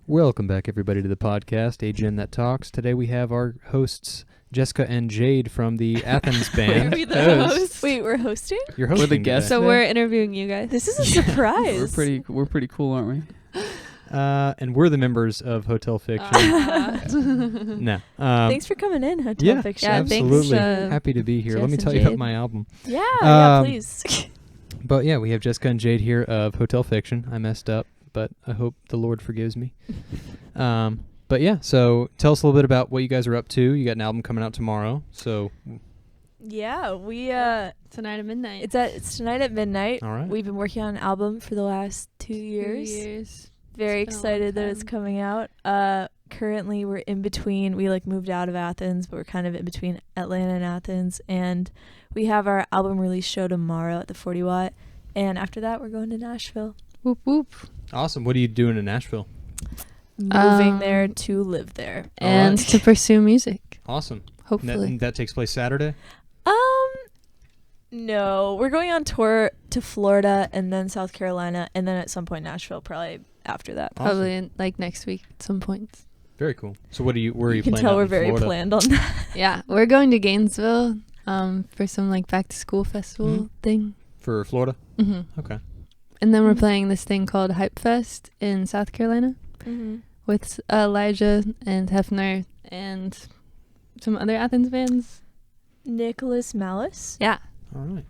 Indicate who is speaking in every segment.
Speaker 1: Welcome back, everybody, to the podcast, AGN That Talks. Today we have our hosts, Jessica and Jade from the Athens band.
Speaker 2: Are we the hosts?
Speaker 3: Wait, we're hosting?
Speaker 1: You're hosting
Speaker 2: We're the guests.
Speaker 1: today.
Speaker 2: So we're interviewing you guys.
Speaker 3: This is a surprise.
Speaker 2: We're pretty cool, aren't we?
Speaker 1: And we're the members of Hotel Fiction. No.
Speaker 3: Thanks for coming in, Hotel
Speaker 1: Yeah,
Speaker 3: Fiction.
Speaker 1: absolutely.
Speaker 2: Thanks,
Speaker 1: Happy to be here.
Speaker 2: Jess
Speaker 1: Let me
Speaker 2: and
Speaker 1: tell you about
Speaker 2: Jade.
Speaker 1: my album.
Speaker 3: Yeah, please.
Speaker 1: But yeah, we have Jessica and Jade here of Hotel Fiction. I messed up, but I hope the Lord forgives me. But yeah, so tell us a little bit about what you guys are up to. You got an album coming out tomorrow, so
Speaker 3: Yeah, we
Speaker 2: Tonight at midnight.
Speaker 3: it's tonight at midnight.
Speaker 1: all right.
Speaker 3: We've been working on an album for the last 2 years.
Speaker 2: 2 years.
Speaker 3: Very
Speaker 2: It's been a long
Speaker 3: excited that it's
Speaker 2: time.
Speaker 3: coming out. Currently we're in between. We moved out of Athens, but we're kind of in between Atlanta and Athens, and we have our album release show tomorrow at the 40 Watt, and after that we're going to Nashville.
Speaker 2: Whoop whoop.
Speaker 1: Awesome. What are you doing in Nashville?
Speaker 3: Moving there to live there.
Speaker 2: And to pursue music,
Speaker 1: Awesome.
Speaker 2: hopefully.
Speaker 1: That takes place Saturday?
Speaker 3: No, we're going on tour to Florida and then South Carolina and then at some point Nashville, probably after that.
Speaker 1: Awesome.
Speaker 2: Probably in, next week at some point.
Speaker 1: Very cool. So where are you
Speaker 3: You can
Speaker 1: playing
Speaker 3: tell
Speaker 1: out
Speaker 3: we're
Speaker 1: in
Speaker 3: very
Speaker 1: Florida?
Speaker 3: planned on that.
Speaker 2: Yeah, we're going to Gainesville for some back to school festival
Speaker 1: Mhm.
Speaker 2: thing.
Speaker 1: For Florida?
Speaker 2: hmm
Speaker 1: Okay.
Speaker 2: And then we're playing this thing called Hype Fest in South Carolina with Elijah and Hefner and some other Athens bands.
Speaker 3: Nicholas Malice
Speaker 2: Yeah,
Speaker 1: All right.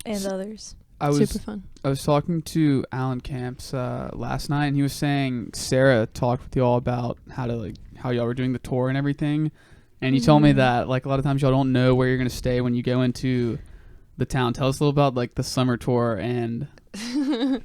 Speaker 3: and others.
Speaker 4: I
Speaker 2: super fun.
Speaker 4: was talking to Alan Camps last night, and he was saying Sarah talked with y'all about how y'all were doing the tour and everything, and you told me that a lot of times y'all don't know where you're gonna stay when you go into the town. Tell us a little about the summer tour and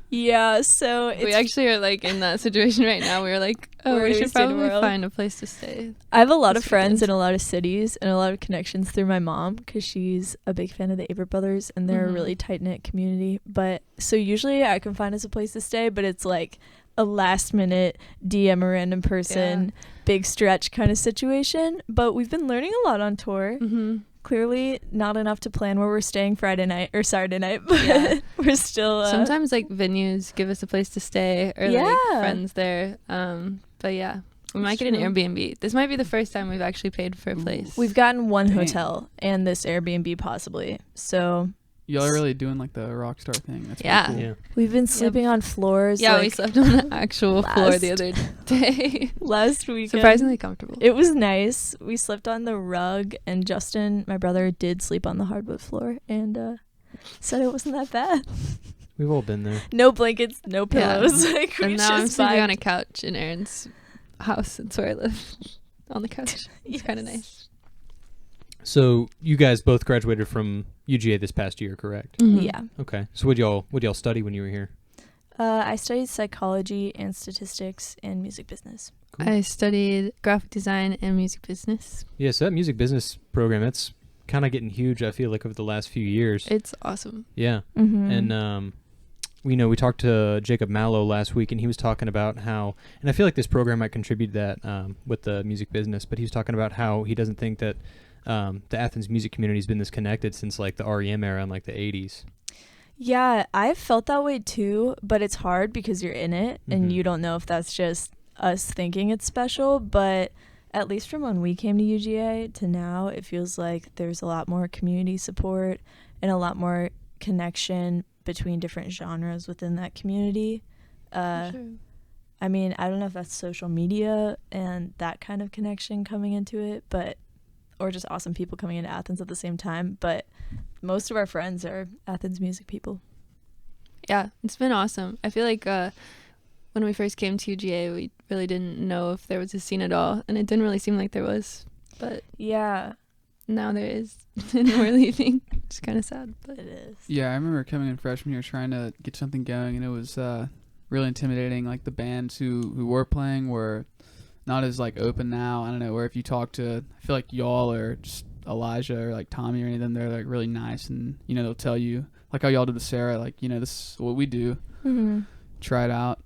Speaker 3: Yeah, so
Speaker 2: We actually are in that situation right now. We were
Speaker 3: Where
Speaker 2: we
Speaker 3: do we
Speaker 2: should
Speaker 3: stay
Speaker 2: probably
Speaker 3: tomorrow?
Speaker 2: find a place to stay.
Speaker 3: I have a lot of
Speaker 2: this
Speaker 3: friends
Speaker 2: weekend.
Speaker 3: in a lot of cities and a lot of connections through my mom because she's a big fan of the Averitt Brothers and they're a
Speaker 2: Mhm.
Speaker 3: really tight-knit community. But so usually I can find us a place to stay, but it's a last-minute DM a random person, big stretch kind of situation. But we've been learning a lot on tour.
Speaker 2: Mm-hmm.
Speaker 3: Clearly not enough to plan where we're staying Friday night or Saturday night, but
Speaker 2: Yeah.
Speaker 3: we're still...
Speaker 2: Sometimes venues give us a place to stay or
Speaker 3: Yeah.
Speaker 2: friends there. But yeah, we might
Speaker 3: That's
Speaker 2: get an
Speaker 3: true.
Speaker 2: Airbnb. This might be the first time we've actually paid for a place.
Speaker 3: We've gotten one
Speaker 4: Dang.
Speaker 3: hotel and this Airbnb possibly. So
Speaker 4: y'all are really doing the rock star thing. That's
Speaker 2: Yeah.
Speaker 4: pretty cool.
Speaker 1: Yeah.
Speaker 3: we've been sleeping on floors.
Speaker 2: we slept on the actual floor the
Speaker 3: last-
Speaker 2: other day.
Speaker 3: last weekend.
Speaker 2: Surprisingly comfortable.
Speaker 3: It was nice. We slept on the rug, and Justin, my brother, did sleep on the hardwood floor, and said it wasn't that bad.
Speaker 1: We've all been there.
Speaker 3: No blankets, no
Speaker 2: Yeah.
Speaker 3: pillows. We
Speaker 2: And now I'm
Speaker 3: just
Speaker 2: sleeping on a
Speaker 3: vibed.
Speaker 2: couch in Aaron's house. That's where I live. On the couch. It's kind of
Speaker 3: Yes.
Speaker 2: nice.
Speaker 1: So you guys both graduated from UGA this past year, correct?
Speaker 2: Mhm.
Speaker 3: Yeah.
Speaker 1: Okay. So what y'all study when you were here?
Speaker 3: I studied psychology and statistics and music business.
Speaker 1: Cool.
Speaker 2: I studied graphic design and music business.
Speaker 1: Yeah, so that music business program, that's kind of getting huge, I feel like, over the last few years.
Speaker 2: It's awesome.
Speaker 1: Yeah.
Speaker 3: Mm-hmm.
Speaker 1: And we talked to Jacob Mallow last week, and he was talking about how, and I feel like this program might contribute to that with the music business, but he was talking about how he doesn't think that the Athens music community has been this connected since the REM era in the 80s.
Speaker 3: Yeah, I've felt that way too, but it's hard because you're in it
Speaker 1: Mhm.
Speaker 3: and you don't know if that's just us thinking it's special, but at least from when we came to UGA to now, it feels like there's a lot more community support and a lot more connection between different genres within that community.
Speaker 2: Sure.
Speaker 3: I mean, I don't know if that's social media and that kind of connection coming into it, or just awesome people coming into Athens at the same time, but most of our friends are Athens music people.
Speaker 2: Yeah, it's been awesome. I feel like when we first came to UGA, we really didn't know if there was a scene at all, and it didn't really seem like there was. But
Speaker 3: Yeah,
Speaker 2: now there is, and we're leaving. It's kind of sad, but
Speaker 3: it is.
Speaker 4: Yeah, I remember coming in freshman year trying to get something going, and it was really intimidating. The bands who were playing were not as open now. I don't know, where if you talk to, I feel like y'all or just Elijah or Tommy or any of them, they're really nice, and they'll tell you how y'all did with Sarah, this is what we do.
Speaker 3: Mm-hmm.
Speaker 4: Try it out.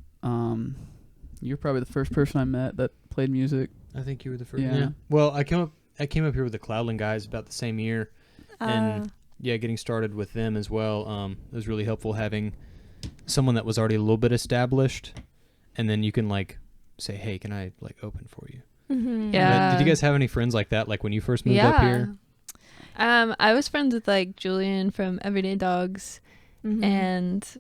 Speaker 4: You're probably the first person I met that played music.
Speaker 1: I think you were the first.
Speaker 4: Yeah.
Speaker 1: Well, I came up here with the Cloudland guys about the same year, and getting started with them as well. It was really helpful having someone that was already a little bit established, and then you can say, hey, can I like open for you?
Speaker 3: Mm-hmm.
Speaker 2: Yeah.
Speaker 1: Did you guys have any friends like that, like when you first moved up here?
Speaker 2: I was friends with like Julian from Everyday Dogs,
Speaker 3: Mm-hmm.
Speaker 2: and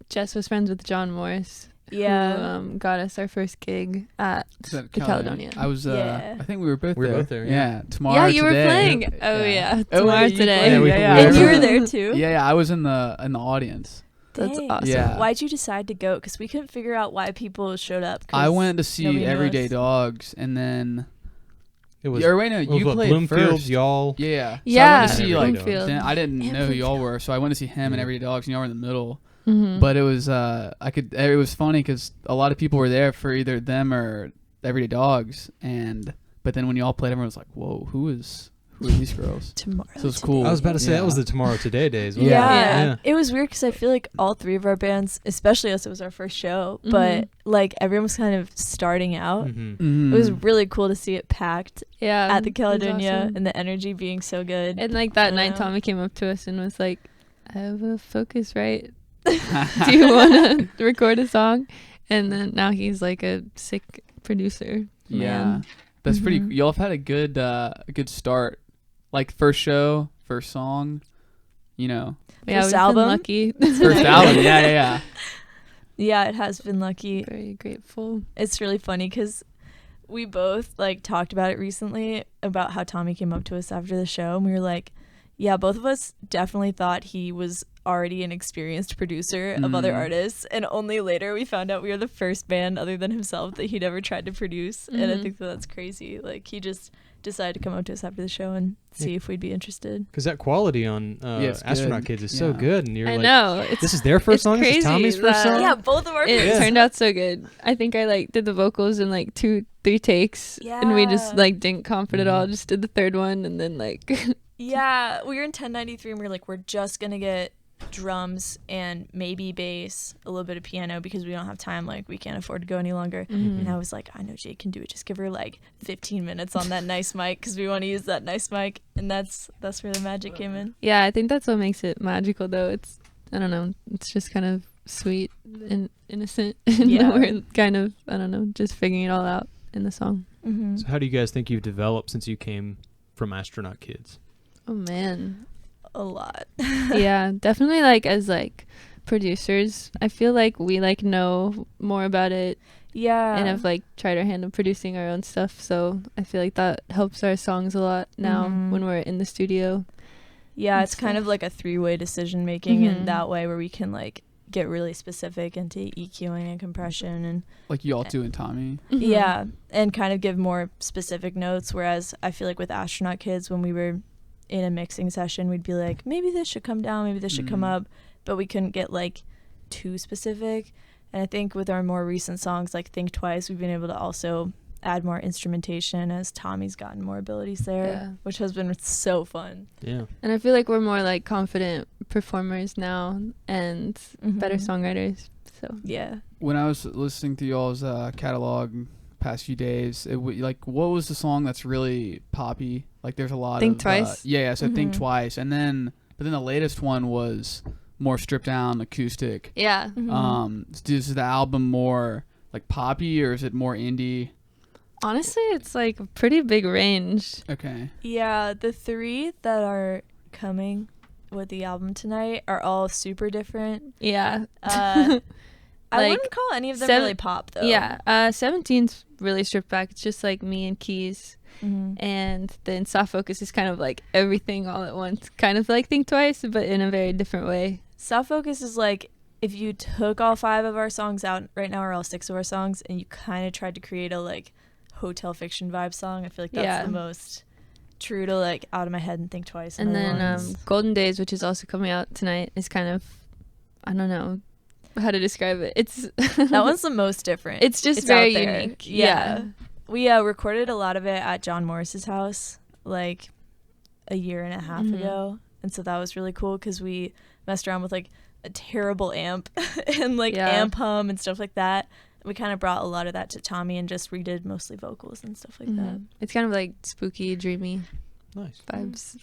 Speaker 2: Jess was friends with John Morris,
Speaker 3: Yeah.
Speaker 2: who got us our first gig at
Speaker 4: Is that
Speaker 2: the Caledonia.
Speaker 4: I was.
Speaker 3: Yeah.
Speaker 4: I think we were both
Speaker 1: We were
Speaker 4: there.
Speaker 1: both there,
Speaker 4: Yeah. Tomorrow.
Speaker 2: Yeah, you were
Speaker 4: today.
Speaker 2: playing. Oh yeah,
Speaker 4: Oh,
Speaker 2: tomorrow
Speaker 4: wait, you
Speaker 2: today.
Speaker 4: played.
Speaker 1: Yeah, we-
Speaker 4: Yeah,
Speaker 1: we
Speaker 3: And
Speaker 1: were-
Speaker 3: you were there too?
Speaker 4: Yeah, I was in the audience.
Speaker 2: That's
Speaker 3: Dang.
Speaker 2: awesome.
Speaker 4: Yeah.
Speaker 3: Why'd you decide to go? Because we couldn't figure out why people showed up. 'cause
Speaker 4: I went to
Speaker 3: nobody
Speaker 4: see
Speaker 3: knew
Speaker 4: Everyday
Speaker 3: us.
Speaker 4: Dogs, and then
Speaker 1: It was,
Speaker 4: or wait, no,
Speaker 1: it was
Speaker 4: you
Speaker 1: what,
Speaker 4: played
Speaker 1: Bloomfield,
Speaker 4: first.
Speaker 1: y'all.
Speaker 4: Yeah. So I
Speaker 2: Yeah,
Speaker 4: went to see like.
Speaker 2: Bloomfield.
Speaker 4: Then I didn't
Speaker 3: And
Speaker 4: know who y'all
Speaker 3: Bloomfield.
Speaker 4: were, so I went to see him and
Speaker 1: Yeah.
Speaker 4: Everyday Dogs, and y'all were in the middle.
Speaker 2: Mm-hmm.
Speaker 4: But it was it was funny because a lot of people were there for either them or Everyday Dogs, but then when y'all played, everyone was like, "Whoa, who are these girls?"
Speaker 3: Tomorrow.
Speaker 4: So it's
Speaker 3: today.
Speaker 4: cool.
Speaker 1: I was about to say that
Speaker 4: Yeah.
Speaker 1: was the Tomorrow Today days.
Speaker 3: Yeah.
Speaker 1: wasn't it?
Speaker 2: Yeah.
Speaker 3: It was weird because I feel like all three of our bands, especially us, it was our first show, but like everyone was kind of starting out.
Speaker 1: Mhm.
Speaker 4: Mhm.
Speaker 3: It was really cool to see it packed
Speaker 2: Yeah,
Speaker 3: at the
Speaker 2: it was
Speaker 3: Caledonia
Speaker 2: awesome.
Speaker 3: and the energy being so good.
Speaker 2: And like that
Speaker 3: I
Speaker 2: night,
Speaker 3: know.
Speaker 2: Tommy came up to us and was like, "I have a Focusrite. Do you want to record a song?" And then now he's like a sick producer.
Speaker 4: Yeah,
Speaker 2: Man.
Speaker 4: that's pretty.
Speaker 3: Mhm.
Speaker 4: Y'all have had a good start. Like first show, first song. You know,
Speaker 2: Yeah,
Speaker 3: First
Speaker 2: we've been
Speaker 3: album?
Speaker 2: lucky.
Speaker 4: first album. Yeah.
Speaker 3: Yeah, it has been lucky.
Speaker 2: Very grateful.
Speaker 3: It's really funny because we both like talked about it recently about how Tommy came up to us after the show, and we were like, yeah, both of us definitely thought he was already an experienced producer of other
Speaker 4: Mm.
Speaker 3: artists, and only later we found out we were the first band other than himself that he'd ever tried to produce. And I
Speaker 2: Mhm.
Speaker 3: think that's crazy. Like, he just decided to come up to us after the show and see if we'd be interested.
Speaker 1: Because that quality on
Speaker 4: it's
Speaker 1: Astronaut
Speaker 4: good.
Speaker 1: Kids is so
Speaker 4: Yeah.
Speaker 1: good, and you're
Speaker 2: I
Speaker 1: like,
Speaker 2: know.
Speaker 1: this is their first
Speaker 2: it's
Speaker 1: song. This is
Speaker 2: crazy
Speaker 1: Tommy's first
Speaker 2: that-
Speaker 1: song.
Speaker 3: Yeah, both of our
Speaker 2: It
Speaker 3: first.
Speaker 2: turned out so good. I think I like did the vocals in like 2-3 takes, and we just
Speaker 3: Yeah.
Speaker 2: like didn't comp it at all.
Speaker 1: Mhm.
Speaker 2: Just did the third one, and then like
Speaker 3: Yeah, we were in 1093 and we were like, we're just gonna get drums and maybe bass, a little bit of piano because we don't have time. Like, we can't afford to go any longer.
Speaker 2: Mhm.
Speaker 3: And I was like, I know Jade can do it. Just give her like 15 minutes on that nice mic because we want to use that nice mic. And that's where the magic came in.
Speaker 2: Yeah, I think that's what makes it magical, though. It's I don't know. It's just kind of sweet and innocent, and
Speaker 3: Yeah.
Speaker 2: we're kind of I don't know, just figuring it all out in the song.
Speaker 3: Mm-hmm.
Speaker 1: So how do you guys think you've developed since you came from Astronaut Kids?
Speaker 2: Oh man.
Speaker 3: A lot.
Speaker 2: Yeah, definitely like as like producers, I feel like we like know more about it
Speaker 3: Yeah.
Speaker 2: and have like tried our hand at producing our own stuff, so I feel like that helps our songs a lot now
Speaker 3: Mhm.
Speaker 2: when we're in the studio.
Speaker 3: Yeah,
Speaker 2: and
Speaker 3: it's kind of
Speaker 2: stuff.
Speaker 3: like a three-way decision making in
Speaker 2: Mhm.
Speaker 3: that way where we can like get really specific into EQing and compression and
Speaker 4: Like y'all two and Tommy.
Speaker 2: Mhm.
Speaker 3: yeah, and kind of give more specific notes. Whereas I feel like with Astronaut Kids, when we were in a mixing session, we'd be like, maybe this should come down, maybe this should come
Speaker 4: Mhm.
Speaker 3: up, but we couldn't get like too specific. And I think with our more recent songs like Think Twice, we've been able to also add more instrumentation as Tommy's gotten more abilities there,
Speaker 2: Yeah.
Speaker 3: which has been so fun.
Speaker 1: Yeah.
Speaker 2: And I feel like we're more like confident performers now and better
Speaker 3: Mhm.
Speaker 2: songwriters. So
Speaker 3: Yeah.
Speaker 4: When I was listening to y'all's catalog past few days, like what was the song that's really poppy? Like there's a lot
Speaker 2: Think
Speaker 4: of
Speaker 2: Twice?
Speaker 4: Yeah, so Think
Speaker 3: Mhm.
Speaker 4: Twice, but then the latest one was more stripped down acoustic.
Speaker 2: yeah.
Speaker 3: Mhm.
Speaker 4: Is the album more like poppy or is it more indie?
Speaker 2: Honestly, it's like a pretty big range.
Speaker 4: Okay.
Speaker 3: Yeah, the three that are coming with the album tonight are all super different.
Speaker 2: Yeah.
Speaker 3: I
Speaker 2: Like,
Speaker 3: wouldn't call any of them
Speaker 2: seven-
Speaker 3: really pop though.
Speaker 2: Yeah. 17's really stripped back. It's just like me and keys.
Speaker 3: Mhm.
Speaker 2: And then Soft Focus is kind of like everything all at once. Kind of like Think Twice, but in a very different way.
Speaker 3: Soft Focus is like if you took all 5 of our songs out right now, or all 6 of our songs, and you kind of tried to create a like Hotel Fiction vibe song. I feel like that's
Speaker 2: Yeah.
Speaker 3: the most true to like Out of My Head and Think Twice.
Speaker 2: And
Speaker 3: other
Speaker 2: then
Speaker 3: ones.
Speaker 2: Golden Days, which is also coming out tonight, is kind of, I don't know how to describe it. It's
Speaker 3: that one's the most different.
Speaker 2: It's just
Speaker 3: It's
Speaker 2: very
Speaker 3: out there.
Speaker 2: unique.
Speaker 3: Yeah. We recorded a lot of it at John Morris's house like a year and a half
Speaker 2: Mhm.
Speaker 3: ago, and so that was really cool because we messed around with like a terrible amp and like
Speaker 2: Yeah.
Speaker 3: amp hum and stuff like that. We kind of brought a lot of that to Tommy and just redid mostly vocals and stuff like that.
Speaker 2: Mhm. It's kind of like spooky, dreamy
Speaker 1: Nice.
Speaker 2: vibes.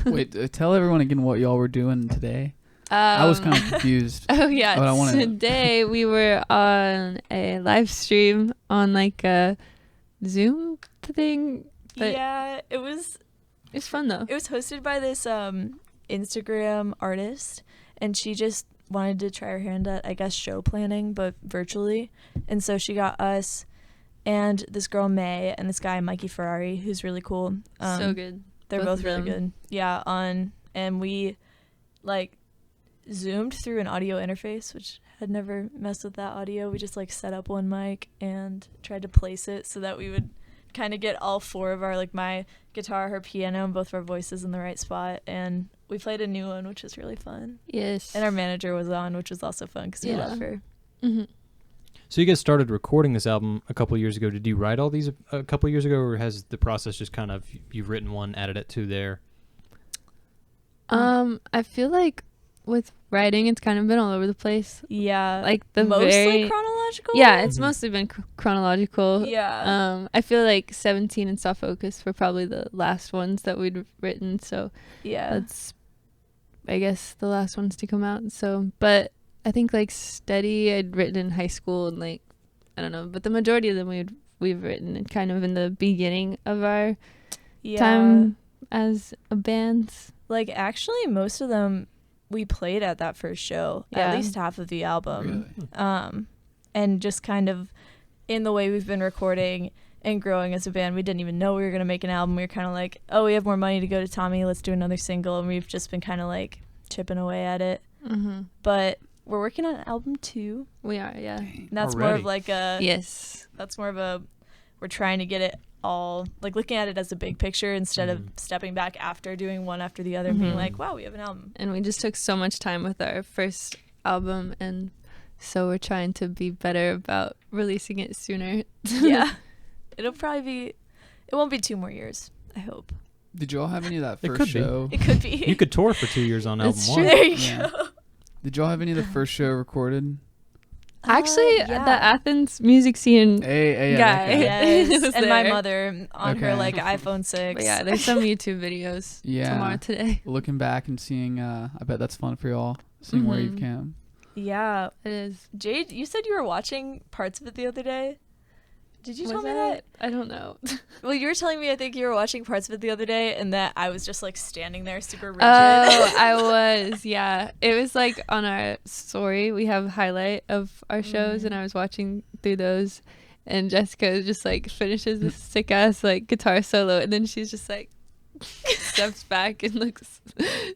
Speaker 4: Wait, tell everyone again what y'all were doing today. I was kind of confused.
Speaker 2: Oh yeah,
Speaker 4: But I wanna-
Speaker 2: today we were on a live stream on like a Zoom thing. But
Speaker 3: Yeah, it was
Speaker 2: it's fun though.
Speaker 3: It was hosted by this Instagram artist, and she just wanted to try her hand at, I guess, show planning, but virtually. And so she got us and this girl May and this guy Mikey Ferrari, who's really cool.
Speaker 2: So good.
Speaker 3: They're
Speaker 2: Both
Speaker 3: both
Speaker 2: of
Speaker 3: really
Speaker 2: them.
Speaker 3: good. Yeah, and we like zoomed through an audio interface, which had never messed with that audio. We just like set up one mic and tried to place it so that we would kind of get all four of our, like my guitar, her piano, and both of our voices in the right spot. And we played a new one, which was really fun.
Speaker 2: Yes.
Speaker 3: And our manager was on, which was also fun because we
Speaker 2: Yeah.
Speaker 3: love her.
Speaker 2: Mm-hmm.
Speaker 1: So you guys started recording this album a couple years ago. Did you write all these a couple years ago, or has the process just kind of, you've written one, added it to there?
Speaker 2: I feel like with writing, it's kind of been all over the place.
Speaker 3: Yeah.
Speaker 2: Like the
Speaker 3: mostly
Speaker 2: very
Speaker 3: chronological?
Speaker 2: yeah, it's
Speaker 1: Mhm.
Speaker 2: mostly been chronological.
Speaker 3: Yeah.
Speaker 2: I feel like 17 and Soft Focus were probably the last ones that we'd written, so
Speaker 3: Yeah.
Speaker 2: that's, I guess, the last ones to come out. So, but I think like Steady I'd written in high school, and like I don't know, but the majority of them we've written in kind of in the beginning of our
Speaker 3: Yeah.
Speaker 2: time as a band.
Speaker 3: Like, actually, most of them we played at that first show,
Speaker 2: Yeah.
Speaker 3: at least half of the album.
Speaker 4: Really?
Speaker 3: And just kind of in the way we've been recording and growing as a band, we didn't even know we were going to make an album. We were kind of like, oh, we have more money to go to Tommy, let's do another single. And we've just been kind of like chipping away at it.
Speaker 2: Mm-hmm.
Speaker 3: But we're working on album 2.
Speaker 2: We are, yeah.
Speaker 3: And that's more
Speaker 1: Already?
Speaker 3: of like a,
Speaker 2: Yes.
Speaker 3: that's more of a, we're trying to get it all, like looking at it as a big picture instead of stepping back after doing one after the other and being
Speaker 2: Mhm.
Speaker 3: like, wow, we have an album.
Speaker 2: And we just took so much time with our first album, and so we're trying to be better about releasing it sooner.
Speaker 3: Yeah. It'll probably be, it won't be 2 more years, I hope.
Speaker 4: Did y'all have any of that
Speaker 1: It
Speaker 4: first
Speaker 1: could be.
Speaker 4: show?
Speaker 3: It could be.
Speaker 1: You could tour for 2 years on album
Speaker 2: It's
Speaker 1: one.
Speaker 2: true.
Speaker 3: There you
Speaker 4: Yeah.
Speaker 3: go.
Speaker 4: Did y'all have any of the first show recorded?
Speaker 2: Actually,
Speaker 3: Yeah.
Speaker 2: the Athens music scene.
Speaker 4: Hey, yeah,
Speaker 2: Guy.
Speaker 4: that guy.
Speaker 3: Yes.
Speaker 2: Was
Speaker 3: And my
Speaker 2: there.
Speaker 3: mother on her
Speaker 4: Okay.
Speaker 3: like iPhone 6.
Speaker 2: But yeah, there's some YouTube videos
Speaker 4: Yeah.
Speaker 2: tomorrow today.
Speaker 4: Looking back and seeing, I bet that's fun for y'all, seeing where you've
Speaker 2: Mhm.
Speaker 4: come.
Speaker 3: Yeah.
Speaker 2: It is.
Speaker 3: Jade, you said you were watching parts of it the other day. Did you tell
Speaker 2: Was
Speaker 3: me
Speaker 2: it?
Speaker 3: that?
Speaker 2: I don't know.
Speaker 3: Well, you were telling me I think you were watching parts of it the other day and that I was just like standing there super rigid.
Speaker 2: Oh, I was. Yeah. It was like on our story. We have a highlight of our shows, and I was watching through those. And Jessica just like finishes this sick ass like guitar solo, and then she's just like steps back and looks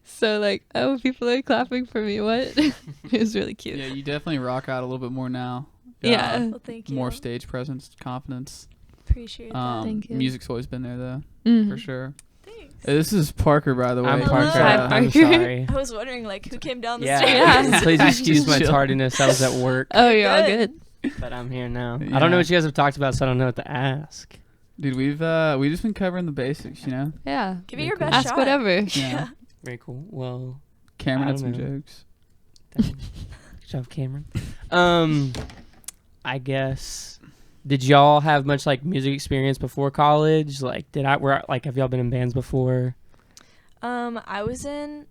Speaker 2: so like, oh, people are clapping for me. What? It was really cute.
Speaker 4: Yeah, you definitely rock out a little bit more now.
Speaker 2: Yeah.
Speaker 3: Well, thank you.
Speaker 4: More stage presence, confidence.
Speaker 3: Appreciate that.
Speaker 2: Thank you.
Speaker 4: Music's always been there though,
Speaker 2: Mhm.
Speaker 4: for sure.
Speaker 3: Thanks.
Speaker 4: This is Parker, by the way.
Speaker 5: I'm
Speaker 3: Hello.
Speaker 5: Parker.
Speaker 3: Hi,
Speaker 5: I'm
Speaker 2: Parker.
Speaker 5: sorry.
Speaker 3: I was wondering like who came down the
Speaker 5: Yeah.
Speaker 3: stairs.
Speaker 2: Yeah.
Speaker 5: Please excuse my
Speaker 4: Chill.
Speaker 5: tardiness. I was at work,
Speaker 2: Oh, you're all
Speaker 3: Good.
Speaker 2: good.
Speaker 5: but I'm here now. I
Speaker 4: Yeah.
Speaker 5: don't know what you guys have talked about, so I don't know what to ask.
Speaker 4: Dude, we've just been covering the basics, you know.
Speaker 2: Yeah.
Speaker 3: Give it your
Speaker 5: Cool.
Speaker 3: best
Speaker 2: Ask
Speaker 3: shot.
Speaker 2: whatever.
Speaker 4: Yeah.
Speaker 5: Very cool. Well,
Speaker 4: Cameron
Speaker 5: I
Speaker 4: had some
Speaker 5: don't know.
Speaker 4: jokes.
Speaker 5: good job, Cameron. I guess. Did y'all have much like music experience before college? Like, have y'all been in bands before?
Speaker 3: I was in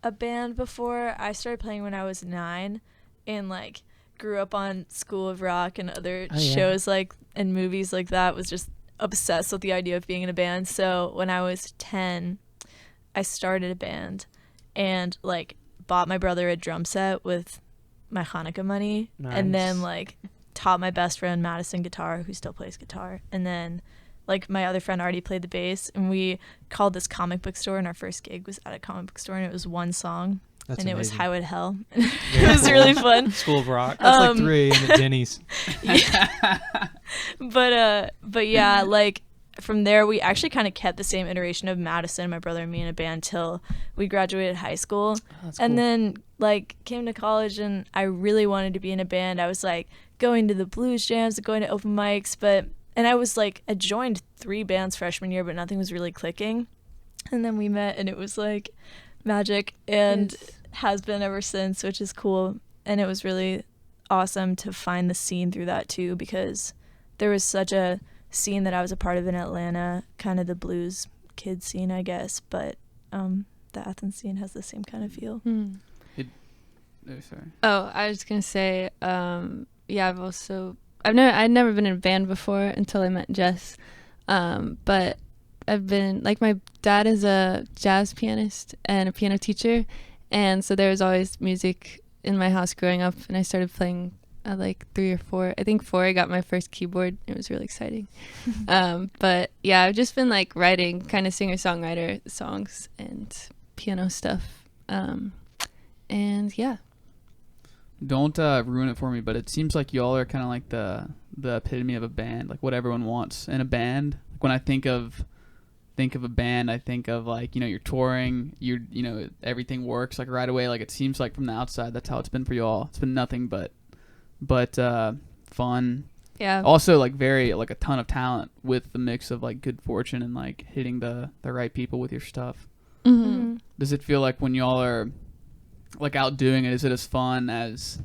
Speaker 3: a band before. I started playing when I was 9 and like grew up on School of Rock and other
Speaker 5: Oh, yeah.
Speaker 3: shows like and movies like that. Was just obsessed with the idea of being in a band. So when I was 10, I started a band and like bought my brother a drum set with my Hanukkah money and then
Speaker 5: Nice.
Speaker 3: like taught my best friend Madison guitar, who still plays guitar, and then like my other friend already played the bass, and we called this comic book store, and our first gig was at a comic book store, and it was one song,
Speaker 1: That's
Speaker 3: and it was
Speaker 1: amazing.
Speaker 3: Highway to Hell. It was really fun.
Speaker 5: School of Rock.
Speaker 1: That's like
Speaker 3: Um,
Speaker 1: 3 a.m. at Denny's.
Speaker 3: But yeah, like from there we actually kind of kept the same iteration of Madison, my brother, and me in a band till we graduated high school.
Speaker 5: Oh, that's
Speaker 3: And
Speaker 5: cool.
Speaker 3: then like came to college and I really wanted to be in a band. I was like going to the blues jams, going to open mics, and I was like, I joined 3 bands freshman year, but nothing was really clicking. And then we met and it was like magic and
Speaker 2: Yes.
Speaker 3: has been ever since, which is cool. And it was really awesome to find the scene through that too, because there was such a scene that I was a part of in Atlanta, kind of the blues kid scene, I guess, but the Athens scene has the same kind of feel.
Speaker 2: Hmm.
Speaker 4: Oh, sorry.
Speaker 2: Oh, I was gonna say, yeah, I'd never been in a band before until I met Jess, but I've been like, my dad is a jazz pianist and a piano teacher, and so there was always music in my house growing up, and I started playing at like 3 or 4. I think 4 I got my first keyboard. It was really exciting. But yeah, I've just been like writing kind of singer-songwriter songs and piano stuff. And yeah.
Speaker 4: Don't ruin it for me, but it seems like y'all are kind of like the epitome of a band, like what everyone wants in a band. Like when I think of a band, I think of like, you're touring, everything works like right away. Like it seems like from the outside, that's how it's been for y'all. It's been nothing but fun.
Speaker 2: Yeah.
Speaker 4: Also like like a ton of talent with the mix of like good fortune and like hitting the right people with your stuff.
Speaker 2: Mm-hmm.
Speaker 4: Does it feel like when y'all are like out doing it, is it as fun as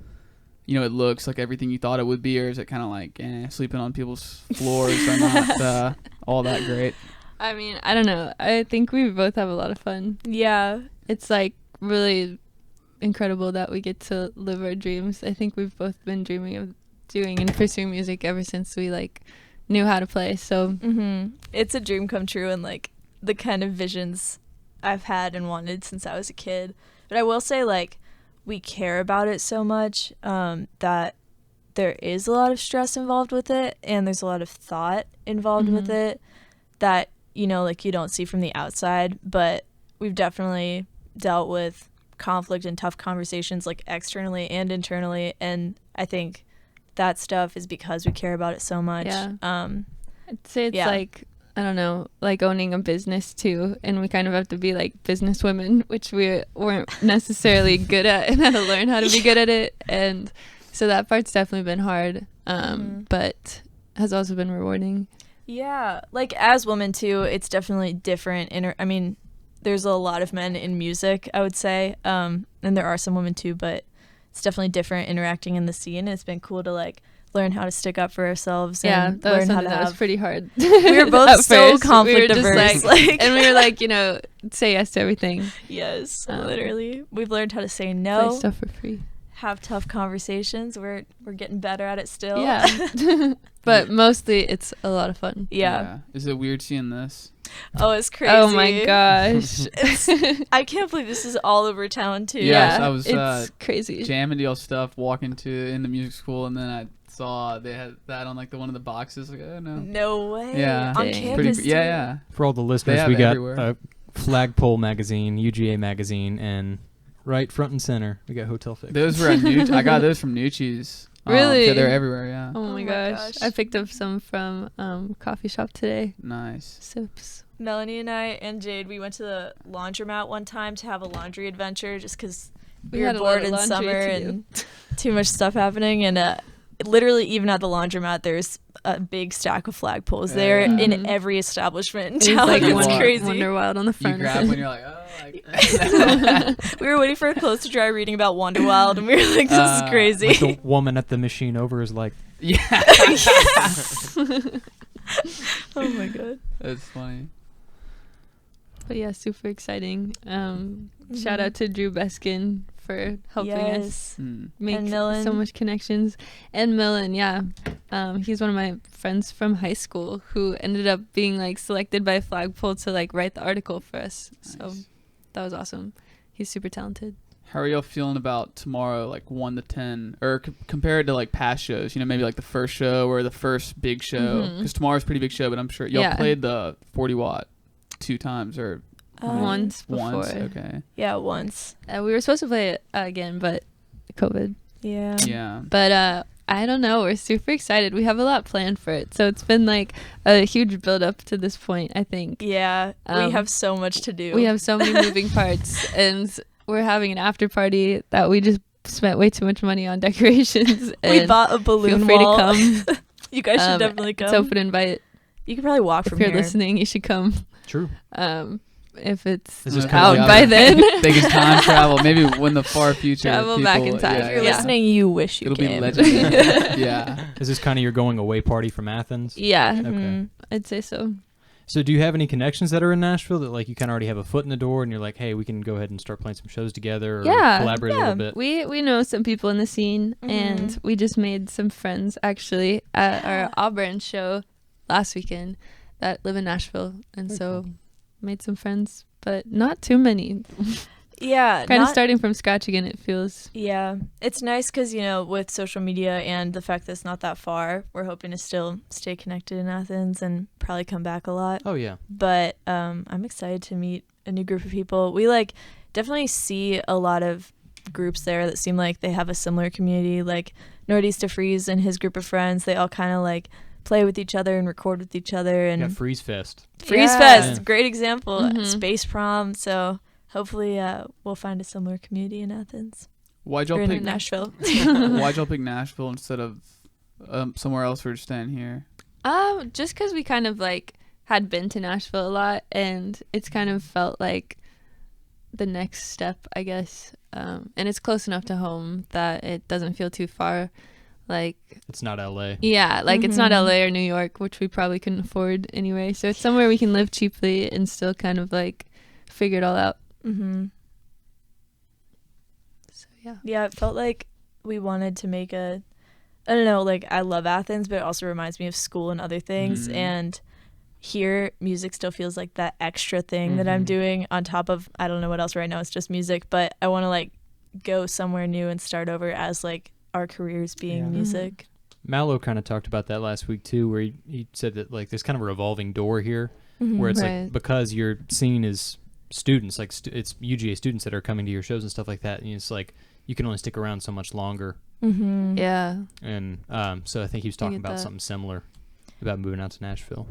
Speaker 4: it looks, like everything you thought it would be, or is it kind of like sleeping on people's floors are not all that great?
Speaker 2: I mean, I don't know. I think we both have a lot of fun.
Speaker 3: Yeah.
Speaker 2: It's like really incredible that we get to live our dreams. I think we've both been dreaming of doing and pursuing music ever since we like knew how to play. So
Speaker 3: it's a dream come true, and like the kind of visions I've had and wanted since I was a kid. But I will say, like, we care about it so much that there is a lot of stress involved with it, and there's a lot of thought involved with it that, like you don't see from the outside. But we've definitely dealt with conflict and tough conversations, like externally and internally. And I think that stuff is because we care about it so much.
Speaker 2: Yeah. I'd say it's like, I don't know, like owning a business too, and we kind of have to be like business women, which we weren't necessarily good at, and had to learn how to be good at it. And so that part's definitely been hard, but has also been rewarding.
Speaker 3: Yeah, like as women too, it's definitely different. I mean, there's a lot of men in music, I would say, and there are some women too, but it's definitely different interacting in the scene. It's been cool to like learn how to stick up for ourselves.
Speaker 2: Yeah,
Speaker 3: and
Speaker 2: that was
Speaker 3: learn how
Speaker 2: something
Speaker 3: to
Speaker 2: that was pretty hard.
Speaker 3: We were both so conflict
Speaker 2: we were
Speaker 3: averse,
Speaker 2: like, and we were like, say yes to everything.
Speaker 3: Yes, literally. We've learned how to say
Speaker 2: Play
Speaker 3: no,
Speaker 2: stuff for free.
Speaker 3: have tough conversations. We're getting better at it still.
Speaker 2: Yeah. But mostly it's a lot of fun.
Speaker 3: Yeah.
Speaker 4: Is it weird seeing this?
Speaker 3: Oh, it's crazy.
Speaker 2: Oh my gosh.
Speaker 3: I can't believe this is all over town too.
Speaker 4: Yes, I was
Speaker 2: it's crazy.
Speaker 4: jamming to y'all stuff, walking in the music school, and then I saw they had that on like one of the boxes. Like, oh no.
Speaker 3: No way.
Speaker 4: Yeah.
Speaker 3: On
Speaker 2: Dang.
Speaker 3: campus too.
Speaker 4: Yeah.
Speaker 1: For all the listeners,
Speaker 4: have
Speaker 1: we
Speaker 4: it
Speaker 1: got
Speaker 4: everywhere.
Speaker 1: a Flagpole magazine, UGA magazine, and right front and center, we got Hotel Fix.
Speaker 4: Those were at I got those from Nucci's.
Speaker 2: Really?
Speaker 4: So they're everywhere. Yeah.
Speaker 2: Oh my gosh. I picked up some from coffee shop today.
Speaker 4: Nice.
Speaker 2: Sips.
Speaker 3: Melanie and I and Jade, we went to the laundromat one time to have a laundry adventure just because we were
Speaker 2: had a lot
Speaker 3: bored
Speaker 2: of
Speaker 3: in
Speaker 2: laundry
Speaker 3: summer
Speaker 2: to
Speaker 3: and too much stuff happening. And literally, even at the laundromat, there's a big stack of flagpoles there
Speaker 4: Yeah.
Speaker 3: in every establishment in
Speaker 2: It's
Speaker 3: town.
Speaker 2: like
Speaker 3: It's
Speaker 4: Wonder-
Speaker 3: crazy.
Speaker 2: Wonder Wild on the
Speaker 4: You
Speaker 2: front.
Speaker 4: grab when you're like, oh, like.
Speaker 3: We were waiting for our clothes to dry, reading about Wonder Wild, and we were like, "This is crazy."
Speaker 1: Like the woman at the machine over is like,
Speaker 4: Yeah.
Speaker 3: Oh my god.
Speaker 4: That's funny.
Speaker 2: But yeah, super exciting. Shout out to Drew Beskin for helping us make
Speaker 3: And Millen.
Speaker 2: so much connections. And Millen, yeah. He's one of my friends from high school who ended up being like selected by Flagpole to like write the article for us. So
Speaker 4: Nice.
Speaker 2: that was awesome. He's super talented.
Speaker 4: How are y'all feeling about tomorrow, like 1 to 10, or compared to like past shows? Maybe like the first show or the first big show. Because tomorrow's a pretty big show, but I'm sure y'all played the 40 watt 2 times or
Speaker 2: Once before.
Speaker 4: once. Okay.
Speaker 3: Yeah, once.
Speaker 2: We were supposed to play it again, but COVID.
Speaker 3: Yeah.
Speaker 4: Yeah.
Speaker 2: But I don't know. We're super excited. We have a lot planned for it. So it's been like a huge build up to this point, I think.
Speaker 3: Yeah. We have so much to do.
Speaker 2: We have so many moving parts, and we're having an after party that we just spent way too much money on decorations.
Speaker 3: We
Speaker 2: and
Speaker 3: bought a balloon
Speaker 2: feel free
Speaker 3: wall.
Speaker 2: to come.
Speaker 3: You guys should definitely come.
Speaker 2: It's open invite.
Speaker 3: You could probably walk
Speaker 2: If
Speaker 3: from
Speaker 2: you're
Speaker 3: here.
Speaker 2: listening, you should come.
Speaker 1: true.
Speaker 2: If it's
Speaker 1: This is
Speaker 2: out
Speaker 1: kinda
Speaker 2: by then.
Speaker 4: Think it's time travel. Maybe when the far future.
Speaker 2: Travel
Speaker 4: people,
Speaker 2: back in time.
Speaker 3: If you're
Speaker 2: Yeah.
Speaker 3: listening, you wish you
Speaker 4: It'll
Speaker 3: came.
Speaker 4: be legendary. Yeah.
Speaker 1: Is this kind of your going away party from Athens?
Speaker 2: Yeah,
Speaker 1: Okay.
Speaker 2: I'd say so.
Speaker 1: So do you have any connections that are in Nashville that like you kind of already have a foot in the door and you're like, hey, we can go ahead and start playing some shows together or collaborate a little bit?
Speaker 2: We know some people in the scene, and we just made some friends actually at our Auburn show last weekend that live in Nashville, and made some friends, but not too many.
Speaker 3: Yeah,
Speaker 2: kind of starting from scratch again, it feels.
Speaker 3: Yeah, it's nice because, you know, with social media and the fact that it's not that far, we're hoping to still stay connected in Athens and probably come back a lot.
Speaker 1: Oh, yeah.
Speaker 3: But I'm excited to meet a new group of people. We, like, definitely see a lot of groups there that seem like they have a similar community. Like, Northeast to Freeze and his group of friends, they all kind of, like, play with each other and record with each other. And
Speaker 1: Yeah, Freeze Fest.
Speaker 3: Freeze Fest, great example. Space Prom, so... Hopefully, we'll find a similar community in Athens.
Speaker 4: Why'd y'all pick
Speaker 3: Nashville?
Speaker 4: Why'd y'all pick Nashville instead of somewhere else? We're just staying here.
Speaker 2: Just because we kind of like had been to Nashville a lot, and it's kind of felt like the next step, I guess. And it's close enough to home that it doesn't feel too far. Like
Speaker 1: it's not LA.
Speaker 2: Yeah, like it's not LA or New York, which we probably couldn't afford anyway. So it's somewhere we can live cheaply and still kind of like figure it all out. So
Speaker 3: yeah, it felt like we wanted to make I don't know, like I love Athens, but it also reminds me of school and other things, and here music still feels like that extra thing that I'm doing on top of, I don't know what else right now, it's just music, but I want to like go somewhere new and start over as like our careers being music.
Speaker 1: Mallow kind of talked about that last week too, where he said that like there's kind of a revolving door here where it's like because your scene is students, like it's UGA students that are coming to your shows and stuff like that, and it's like you can only stick around so much longer.
Speaker 2: Yeah.
Speaker 1: And so I think he was talking about something similar about moving out to Nashville.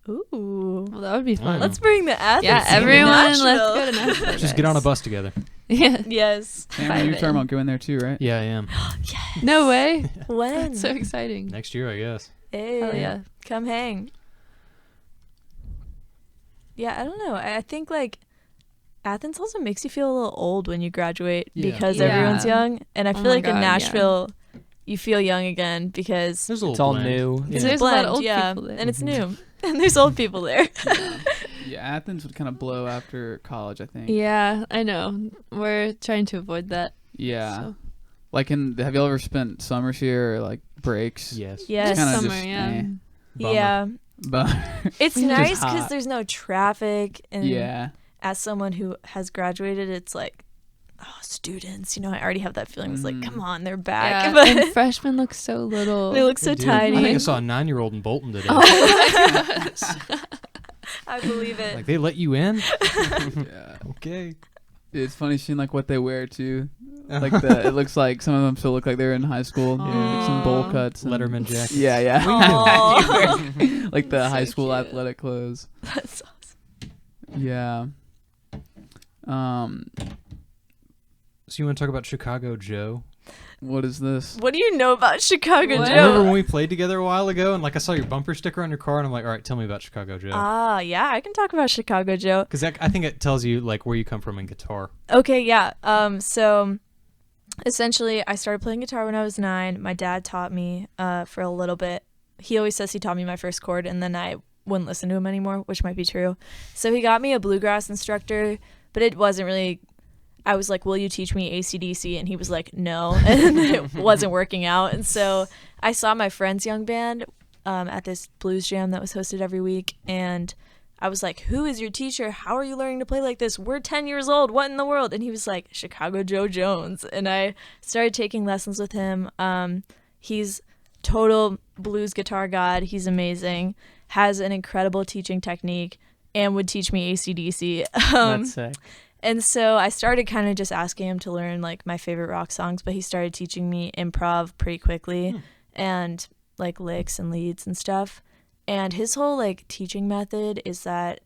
Speaker 3: Ooh,
Speaker 2: well, that would be fun.
Speaker 3: Let's bring the Athens.
Speaker 2: Yeah, everyone, let's go to Nashville.
Speaker 1: Just get on a bus together.
Speaker 2: Yeah.
Speaker 3: Yes.
Speaker 4: Cameron, you're talking about going there too, right?
Speaker 1: Yeah, I am.
Speaker 3: Yes.
Speaker 2: No way.
Speaker 3: When?
Speaker 2: That's so exciting.
Speaker 1: Next year, I guess.
Speaker 3: Hey,
Speaker 2: hell yeah.
Speaker 3: Come hang. Yeah, I don't know. I think like Athens also makes you feel a little old when you graduate because everyone's young, and I feel like in Nashville you feel young again because
Speaker 1: it's
Speaker 5: all new.
Speaker 3: It's
Speaker 2: there's
Speaker 3: a blend,
Speaker 2: a lot of old people there.
Speaker 3: and it's new, and there's old people there.
Speaker 4: Yeah, Athens would kind of blow after college, I think.
Speaker 2: Yeah, I know. We're trying to avoid that.
Speaker 4: Yeah.
Speaker 2: So.
Speaker 4: Like, have y'all ever spent summers here or like breaks?
Speaker 1: Yes.
Speaker 3: Yes.
Speaker 2: Summer,
Speaker 4: just,
Speaker 3: Yeah.
Speaker 4: But
Speaker 3: It's nice
Speaker 4: hot.
Speaker 3: because there's no traffic, and
Speaker 4: yeah.
Speaker 3: as someone who has graduated, it's like, oh, students, you know, I already have that feeling. It's like, come on, they're back.
Speaker 2: Yeah,
Speaker 3: But
Speaker 2: and freshmen look so little.
Speaker 3: they look so tiny.
Speaker 1: I think I saw a 9-year-old in Bolton today.
Speaker 2: Oh my gosh.
Speaker 3: I believe it.
Speaker 1: Like, they let you in?
Speaker 4: Yeah.
Speaker 1: Okay.
Speaker 4: It's funny seeing like what they wear too. Like it looks like some of them still look like they're in high school.
Speaker 1: Yeah.
Speaker 4: Like some bowl cuts. And,
Speaker 1: Letterman jackets.
Speaker 4: Yeah, yeah.
Speaker 3: Aw.
Speaker 4: Like the high
Speaker 3: So
Speaker 4: school
Speaker 3: cute.
Speaker 4: athletic clothes.
Speaker 3: That's awesome.
Speaker 4: Yeah.
Speaker 1: So you want to talk about Chicago Joe?
Speaker 4: What is this?
Speaker 3: What do you know about Chicago
Speaker 2: What?
Speaker 1: Remember
Speaker 3: Joe?
Speaker 1: when we played together a while ago and like I saw your bumper sticker on your car and I'm like, all right, tell me about Chicago Joe.
Speaker 3: Yeah, I can talk about Chicago Joe.
Speaker 1: Because I think it tells you like where you come from in guitar.
Speaker 3: Okay, yeah. So essentially, I started playing guitar when I was 9. My dad taught me for a little bit. He always says he taught me my first chord, and then I wouldn't listen to him anymore, which might be true. So he got me a bluegrass instructor, but it wasn't really... I was like, will you teach me AC/DC? And he was like, no. And it wasn't working out. And so I saw my friend's young band at this blues jam that was hosted every week. And I was like, who is your teacher? How are you learning to play like this? We're 10 years old. What in the world? And he was like, Chicago Joe Jones. And I started taking lessons with him. He's total blues guitar god. He's amazing. Has an incredible teaching technique and would teach me AC/DC.
Speaker 5: That's sick.
Speaker 3: And so I started kind of just asking him to learn like my favorite rock songs, but he started teaching me improv pretty quickly and like licks and leads and stuff. And his whole like teaching method is that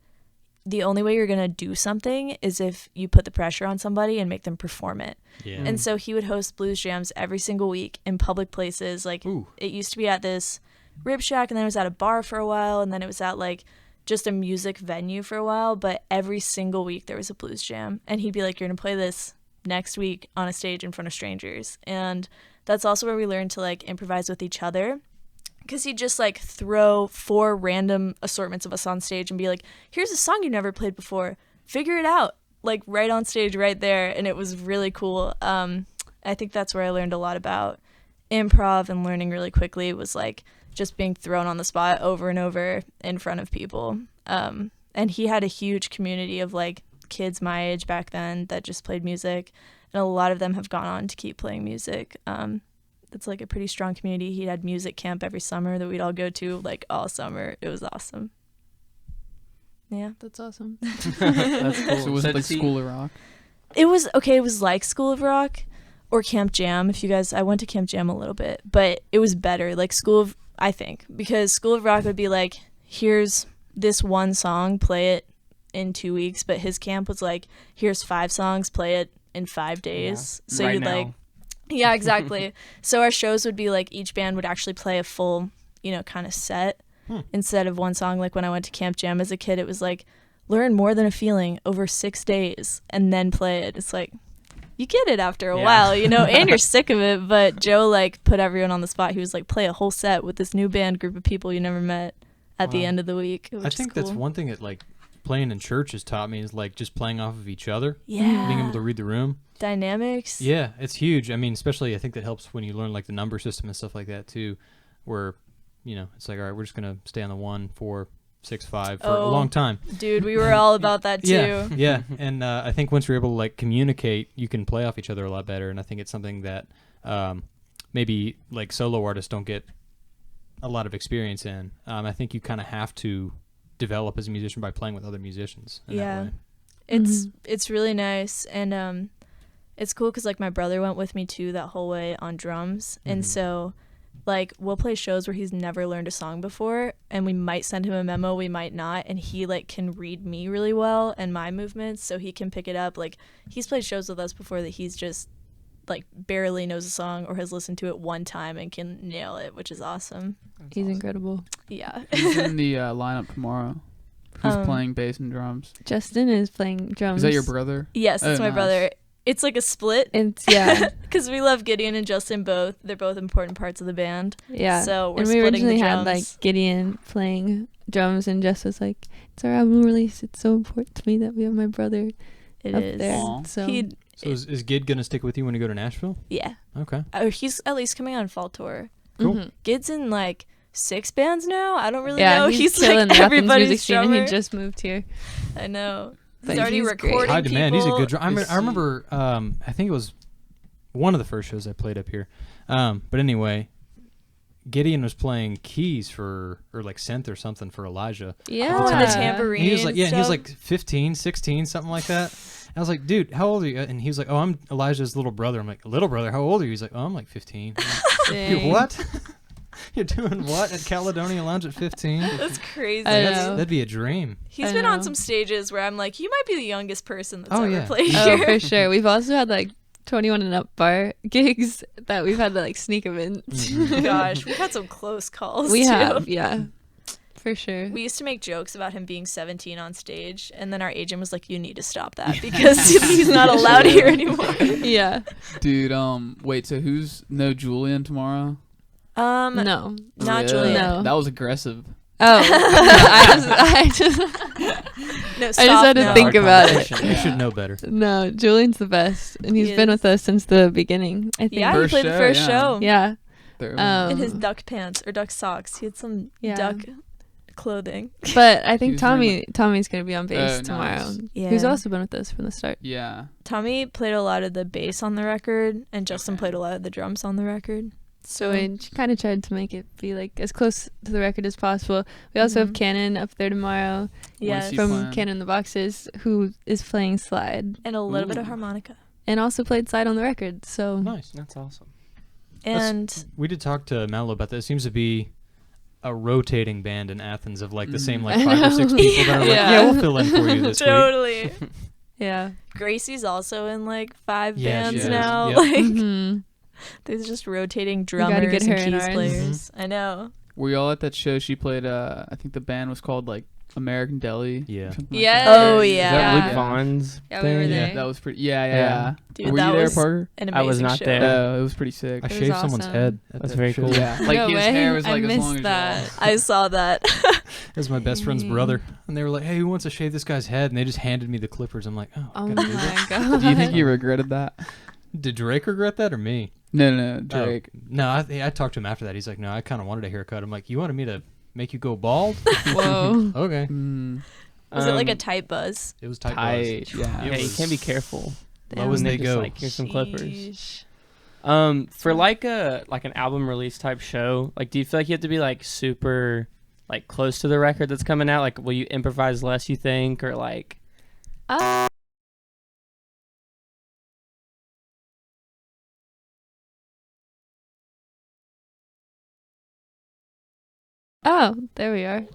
Speaker 3: the only way you're going to do something is if you put the pressure on somebody and make them perform it.
Speaker 1: Yeah.
Speaker 3: And so he would host blues jams every single week in public places. Like it used to be at this Rib Shack, and then it was at a bar for a while, and then it was at like just a music venue for a while, but every single week there was a blues jam, and he'd be like, you're gonna play this next week on a stage in front of strangers. And that's also where we learned to like improvise with each other, because he'd just like throw 4 random assortments of us on stage and be like, here's a song you never played before, figure it out, like right on stage right there. And it was really cool. I think that's where I learned a lot about improv and learning really quickly, was like just being thrown on the spot over and over in front of people. And he had a huge community of like kids my age back then that just played music, and a lot of them have gone on to keep playing music. It's like a pretty strong community. He had music camp every summer that we'd all go to like all summer. It was awesome. Yeah.
Speaker 2: That's awesome.
Speaker 5: That's cool.
Speaker 4: So was it like
Speaker 5: does he-
Speaker 4: School of Rock?
Speaker 3: It was okay. It was like School of Rock or Camp Jam. If you guys, I went to Camp Jam a little bit, but it was better. Like I think, because School of Rock would be like, here's this one song, play it in 2 weeks. But his camp was like, here's 5 songs, play it in 5 days.
Speaker 5: Yeah.
Speaker 3: So
Speaker 5: Right
Speaker 3: you'd
Speaker 5: now.
Speaker 3: like, yeah, exactly. So our shows would be like, each band would actually play a full, kind of set instead of one song. Like when I went to Camp Jam as a kid, it was like, learn more than a feeling over 6 days and then play it. It's like, you get it after a
Speaker 5: Yeah.
Speaker 3: while, and you're sick of it. But Joe like put everyone on the spot. He was like, play a whole set with this new band group of people you never met at the
Speaker 1: Wow.
Speaker 3: end of the week.
Speaker 1: I think that's one thing that like playing in church has taught me, is like just playing off of each other,
Speaker 3: Yeah.
Speaker 1: being able to read the room.
Speaker 3: Dynamics.
Speaker 1: Yeah, it's huge. I mean, especially I think that helps when you learn like the number system and stuff like that too, where it's like, all right, we're just gonna stay on the 1, 4, 6, 5 for a
Speaker 3: Oh.
Speaker 1: long time.
Speaker 3: Dude, we were all about that too.
Speaker 1: Yeah, yeah. And I think once you're able to like communicate, you can play off each other a lot better. And I think it's something that maybe like solo artists don't get a lot of experience in. I think you kind of have to develop as a musician by playing with other musicians. In
Speaker 3: Yeah.
Speaker 1: That way.
Speaker 3: It's really nice, and it's cool because like my brother went with me too that whole way on drums, and
Speaker 1: Mhm.
Speaker 3: so like we'll play shows where he's never learned a song before, and we might send him a memo, we might not, and he like can read me really well and my movements, so he can pick it up. Like he's played shows with us before that he's just like barely knows a song or has listened to it one time and can nail it, which is awesome.
Speaker 2: He's incredible.
Speaker 3: Yeah.
Speaker 4: Who's in the lineup tomorrow? Who's
Speaker 3: Um,
Speaker 4: playing bass and drums?
Speaker 2: Justin is playing drums.
Speaker 4: Is that your brother?
Speaker 3: Yes, it's
Speaker 4: Oh,
Speaker 3: my
Speaker 4: nice.
Speaker 3: brother. It's like a split
Speaker 2: It's yeah,
Speaker 3: because we love Gideon and Justin both. They're both important parts of the band.
Speaker 2: yeah.
Speaker 3: So we're
Speaker 2: and we
Speaker 3: splitting
Speaker 2: originally
Speaker 3: the
Speaker 2: had
Speaker 3: drums.
Speaker 2: like Gideon playing drums, and Jess was like, "It's our album release. It's so important to me that we have my brother
Speaker 3: It
Speaker 2: up
Speaker 3: is.
Speaker 2: there."
Speaker 4: Aw.
Speaker 2: So
Speaker 1: So is Gid gonna stick with you when you go to Nashville?
Speaker 3: Yeah.
Speaker 1: Okay.
Speaker 3: He's at least coming on fall tour.
Speaker 1: Cool.
Speaker 2: mhm.
Speaker 3: Gid's in like 6 bands now. I don't really
Speaker 2: yeah,
Speaker 3: know.
Speaker 2: he's
Speaker 3: like
Speaker 2: killing the Athens
Speaker 3: everybody's
Speaker 2: music scene, and
Speaker 3: drummer.
Speaker 2: he just moved here.
Speaker 3: I know.
Speaker 2: But
Speaker 3: He's already
Speaker 2: he's great.
Speaker 3: recording
Speaker 1: High demand. He's a
Speaker 3: people.
Speaker 1: good drummer.
Speaker 4: Is
Speaker 1: I remember. I think it was one of the first shows I played up here. But anyway, Gideon was playing keys or like synth or something for Elijah.
Speaker 2: Yeah,
Speaker 3: Oh, and the
Speaker 1: And
Speaker 3: tambourine.
Speaker 1: he was like, yeah,
Speaker 3: and
Speaker 1: he was
Speaker 3: stuff.
Speaker 1: like 15, 16, something like that. I was like, dude, how old are you? And he was like, oh, I'm Elijah's little brother. I'm like, little brother? How old are you? He's like, oh, I'm like 15.
Speaker 2: Dang.
Speaker 1: You what? You're doing what at Caledonia Lounge at 15?
Speaker 3: That's crazy.
Speaker 2: I know.
Speaker 1: That'd be a dream.
Speaker 3: He's
Speaker 2: I
Speaker 3: been on
Speaker 2: know.
Speaker 3: some stages where I'm like, you might be the youngest person that's
Speaker 1: Oh,
Speaker 3: ever
Speaker 1: yeah.
Speaker 3: played
Speaker 2: Oh,
Speaker 3: here.
Speaker 2: for sure. We've also had like 21 and up bar gigs that we've had to like sneak him in.
Speaker 1: Mhm.
Speaker 3: Gosh, we've had some close calls
Speaker 2: We
Speaker 3: too.
Speaker 2: have, yeah, for sure.
Speaker 3: We used to make jokes about him being 17 on stage, and then our agent was like, you need to stop that because he's not allowed here anymore.
Speaker 2: Yeah.
Speaker 4: Dude, wait, so who's no Julian tomorrow?
Speaker 2: No.
Speaker 3: Not
Speaker 4: Yeah,
Speaker 3: Julian.
Speaker 2: No.
Speaker 4: That was aggressive.
Speaker 2: Oh. I just
Speaker 3: No,
Speaker 2: I just had to
Speaker 3: now.
Speaker 2: think about it.
Speaker 1: You should know better.
Speaker 2: No, Julian's the best, and he's
Speaker 3: He
Speaker 2: been
Speaker 3: is.
Speaker 2: with us since the beginning. I think.
Speaker 3: Yeah, he
Speaker 4: First
Speaker 3: played the
Speaker 4: show,
Speaker 3: first
Speaker 4: yeah.
Speaker 3: show.
Speaker 2: Yeah.
Speaker 4: There.
Speaker 3: In his
Speaker 2: Um,
Speaker 3: duck pants or duck socks. He had some
Speaker 2: Yeah.
Speaker 3: duck clothing.
Speaker 2: But I
Speaker 4: He
Speaker 2: think
Speaker 4: was very
Speaker 2: Tommy's gonna be on bass
Speaker 4: Oh,
Speaker 2: tomorrow.
Speaker 4: nice.
Speaker 3: Yeah.
Speaker 2: Who's also been with us from the start.
Speaker 4: yeah.
Speaker 3: Tommy played a lot of the bass on the record, and Justin
Speaker 4: Okay.
Speaker 3: played a lot of the drums on the record.
Speaker 2: So we kind of tried to make it be like as close to the record as possible. We also have
Speaker 3: Mhm.
Speaker 2: Cannon up there tomorrow
Speaker 3: Yes.
Speaker 4: he
Speaker 2: from
Speaker 4: playing?
Speaker 2: Cannon the Boxes, who is playing slide
Speaker 3: And a little bit of
Speaker 4: Ooh.
Speaker 3: harmonica.
Speaker 2: and also played slide on the record. So
Speaker 1: Nice.
Speaker 5: That's awesome.
Speaker 3: And
Speaker 1: We did talk to Mallow about that. It seems to be a rotating band in Athens of like the same like
Speaker 2: I
Speaker 1: 5 or 6
Speaker 2: know.
Speaker 1: people that are like,
Speaker 2: Yeah.
Speaker 1: yeah, we'll fill in for you this week.
Speaker 3: totally.
Speaker 2: yeah.
Speaker 3: Gracie's also in like 5
Speaker 1: Yeah,
Speaker 3: bands
Speaker 1: she is.
Speaker 3: now.
Speaker 1: Yep.
Speaker 3: Like
Speaker 2: Mhm.
Speaker 3: there's just rotating
Speaker 2: gotta
Speaker 3: drummers
Speaker 2: get her
Speaker 3: and
Speaker 2: in
Speaker 3: keys
Speaker 2: ours.
Speaker 3: players. I know.
Speaker 4: Were y'all at that show she played? I think the band was called like American Deli.
Speaker 1: Yeah.
Speaker 4: or something like
Speaker 2: Yes.
Speaker 4: that.
Speaker 3: Oh,
Speaker 5: Is
Speaker 3: yeah.
Speaker 5: that Luke
Speaker 2: Yeah.
Speaker 5: Vaughn's
Speaker 2: Yeah, we were
Speaker 5: thing?
Speaker 2: there.
Speaker 4: Yeah, that was pretty. Yeah.
Speaker 3: Dude,
Speaker 4: Were
Speaker 3: that
Speaker 4: you there,
Speaker 3: was
Speaker 4: Parker?
Speaker 3: an
Speaker 5: I was
Speaker 3: amazing
Speaker 5: not
Speaker 3: show.
Speaker 5: there.
Speaker 4: No, it was pretty sick.
Speaker 1: I
Speaker 2: It was
Speaker 1: shaved someone's
Speaker 2: awesome.
Speaker 1: head. At
Speaker 5: That's
Speaker 1: that
Speaker 5: very
Speaker 1: show.
Speaker 5: cool.
Speaker 4: Yeah, like
Speaker 2: No
Speaker 4: his
Speaker 2: way.
Speaker 4: hair was
Speaker 2: I
Speaker 4: like as
Speaker 2: missed
Speaker 4: long as
Speaker 2: that.
Speaker 4: yours.
Speaker 3: I saw that.
Speaker 1: It was my best friend's brother, and they were like, "Hey, who wants to shave this guy's head?" And they just handed me the clippers. I'm like, "Oh,
Speaker 2: Oh
Speaker 1: gotta do
Speaker 2: my
Speaker 1: that."
Speaker 2: god.
Speaker 4: Do you think you regretted that?
Speaker 1: Did Drake regret that or me?
Speaker 4: No, Drake.
Speaker 1: Oh, no, I talked to him after that. He's like, "No, I kind of wanted a haircut." I'm like, "You wanted me to make you go bald?"
Speaker 2: Whoa.
Speaker 1: Okay.
Speaker 4: Mm,
Speaker 3: Was it like a tight buzz?
Speaker 1: It was tight.
Speaker 4: tight.
Speaker 1: buzz.
Speaker 4: Yeah.
Speaker 1: It
Speaker 5: Yeah, you
Speaker 1: was
Speaker 5: can't be careful.
Speaker 1: low as
Speaker 5: And
Speaker 1: they
Speaker 5: just,
Speaker 1: go.
Speaker 5: Like, here's some clippers.
Speaker 3: Sheesh.
Speaker 5: For like an album release type show, like do you feel like you have to be like super like close to the record that's coming out? Like will you improvise less, you think, or like
Speaker 2: Oh, there we are.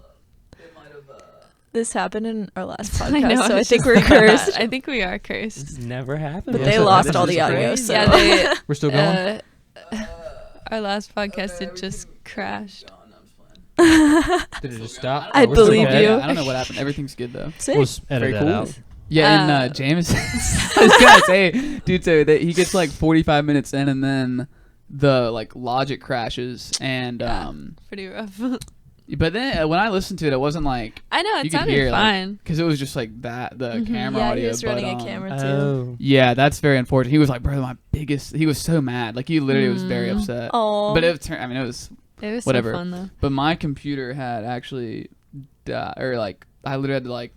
Speaker 3: This happened in our last
Speaker 2: I know,
Speaker 3: podcast, so I
Speaker 2: was
Speaker 3: think
Speaker 2: just
Speaker 3: we're
Speaker 2: thinking
Speaker 3: cursed.
Speaker 2: that. I think we are cursed.
Speaker 5: never happened?
Speaker 3: But
Speaker 1: Yeah,
Speaker 3: they
Speaker 1: so
Speaker 3: lost
Speaker 1: this
Speaker 3: all
Speaker 1: is
Speaker 3: the audio,
Speaker 1: crazy.
Speaker 3: so
Speaker 2: Yeah, they.
Speaker 1: We're still going.
Speaker 2: Our last podcast it just crashed.
Speaker 1: Did it just stop?
Speaker 3: I
Speaker 1: We're still
Speaker 3: believe
Speaker 1: going.
Speaker 3: you.
Speaker 4: I don't know what happened. Everything's good though.
Speaker 3: Sick.
Speaker 1: We'll just edit
Speaker 4: Very
Speaker 1: that
Speaker 4: cool.
Speaker 1: out.
Speaker 4: Yeah, in James, I was gonna say, dude, so that he gets like 45 minutes in, and then the like logic crashes, and
Speaker 2: Pretty rough.
Speaker 4: but then when I listened to it, it wasn't like
Speaker 2: I know
Speaker 4: You
Speaker 2: it
Speaker 4: could
Speaker 2: sounded
Speaker 4: hear, like,
Speaker 2: fine.
Speaker 4: because it was just like that the
Speaker 2: Mhm.
Speaker 4: camera
Speaker 3: Yeah,
Speaker 4: audio.
Speaker 3: he was
Speaker 4: but,
Speaker 3: running a camera too.
Speaker 5: Oh.
Speaker 4: Yeah, that's very unfortunate. He was like, bro, he was so mad. Like he literally was very
Speaker 2: Mm.
Speaker 4: upset.
Speaker 3: Oh,
Speaker 4: But it turned. I mean, it was.
Speaker 2: It was
Speaker 4: Whatever.
Speaker 2: so fun though.
Speaker 4: But my computer had actually, or like I literally had to like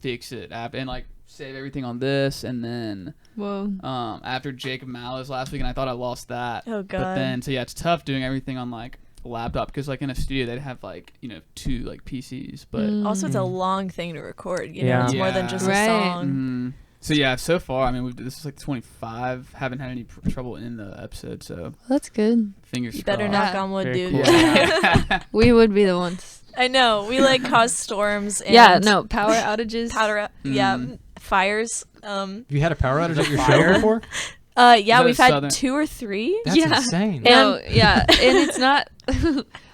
Speaker 4: fix it and like save everything on this, and then
Speaker 2: Whoa.
Speaker 4: after Jacob Mallow's last week, and I thought I lost that.
Speaker 3: oh god.
Speaker 4: But then so yeah, it's tough doing everything on like a laptop because like in a studio they'd have like 2 like PCs, but.
Speaker 2: Mm.
Speaker 3: Also, it's a
Speaker 5: Mm.
Speaker 3: long thing to record. You
Speaker 5: Yeah.
Speaker 3: know, it's more than just
Speaker 2: Right.
Speaker 3: a song.
Speaker 4: Mhm. So yeah, so far I mean this is like 25. Haven't had any trouble in the episode, so
Speaker 2: That's good.
Speaker 4: fingers
Speaker 3: You better
Speaker 4: crossed.
Speaker 3: knock on wood,
Speaker 5: Very
Speaker 3: dude.
Speaker 5: cool.
Speaker 4: Yeah.
Speaker 2: We would be the ones.
Speaker 3: I know. We like cause storms. And
Speaker 2: Yeah, no power outages.
Speaker 3: Yeah,
Speaker 4: Mm.
Speaker 3: fires.
Speaker 1: Have you had a power outage at your show
Speaker 5: Fire?
Speaker 1: before?
Speaker 3: Yeah,
Speaker 4: that
Speaker 3: we've had
Speaker 4: Southern-
Speaker 3: 2 or 3.
Speaker 1: That's
Speaker 2: Yeah.
Speaker 1: insane.
Speaker 2: No, yeah, and it's not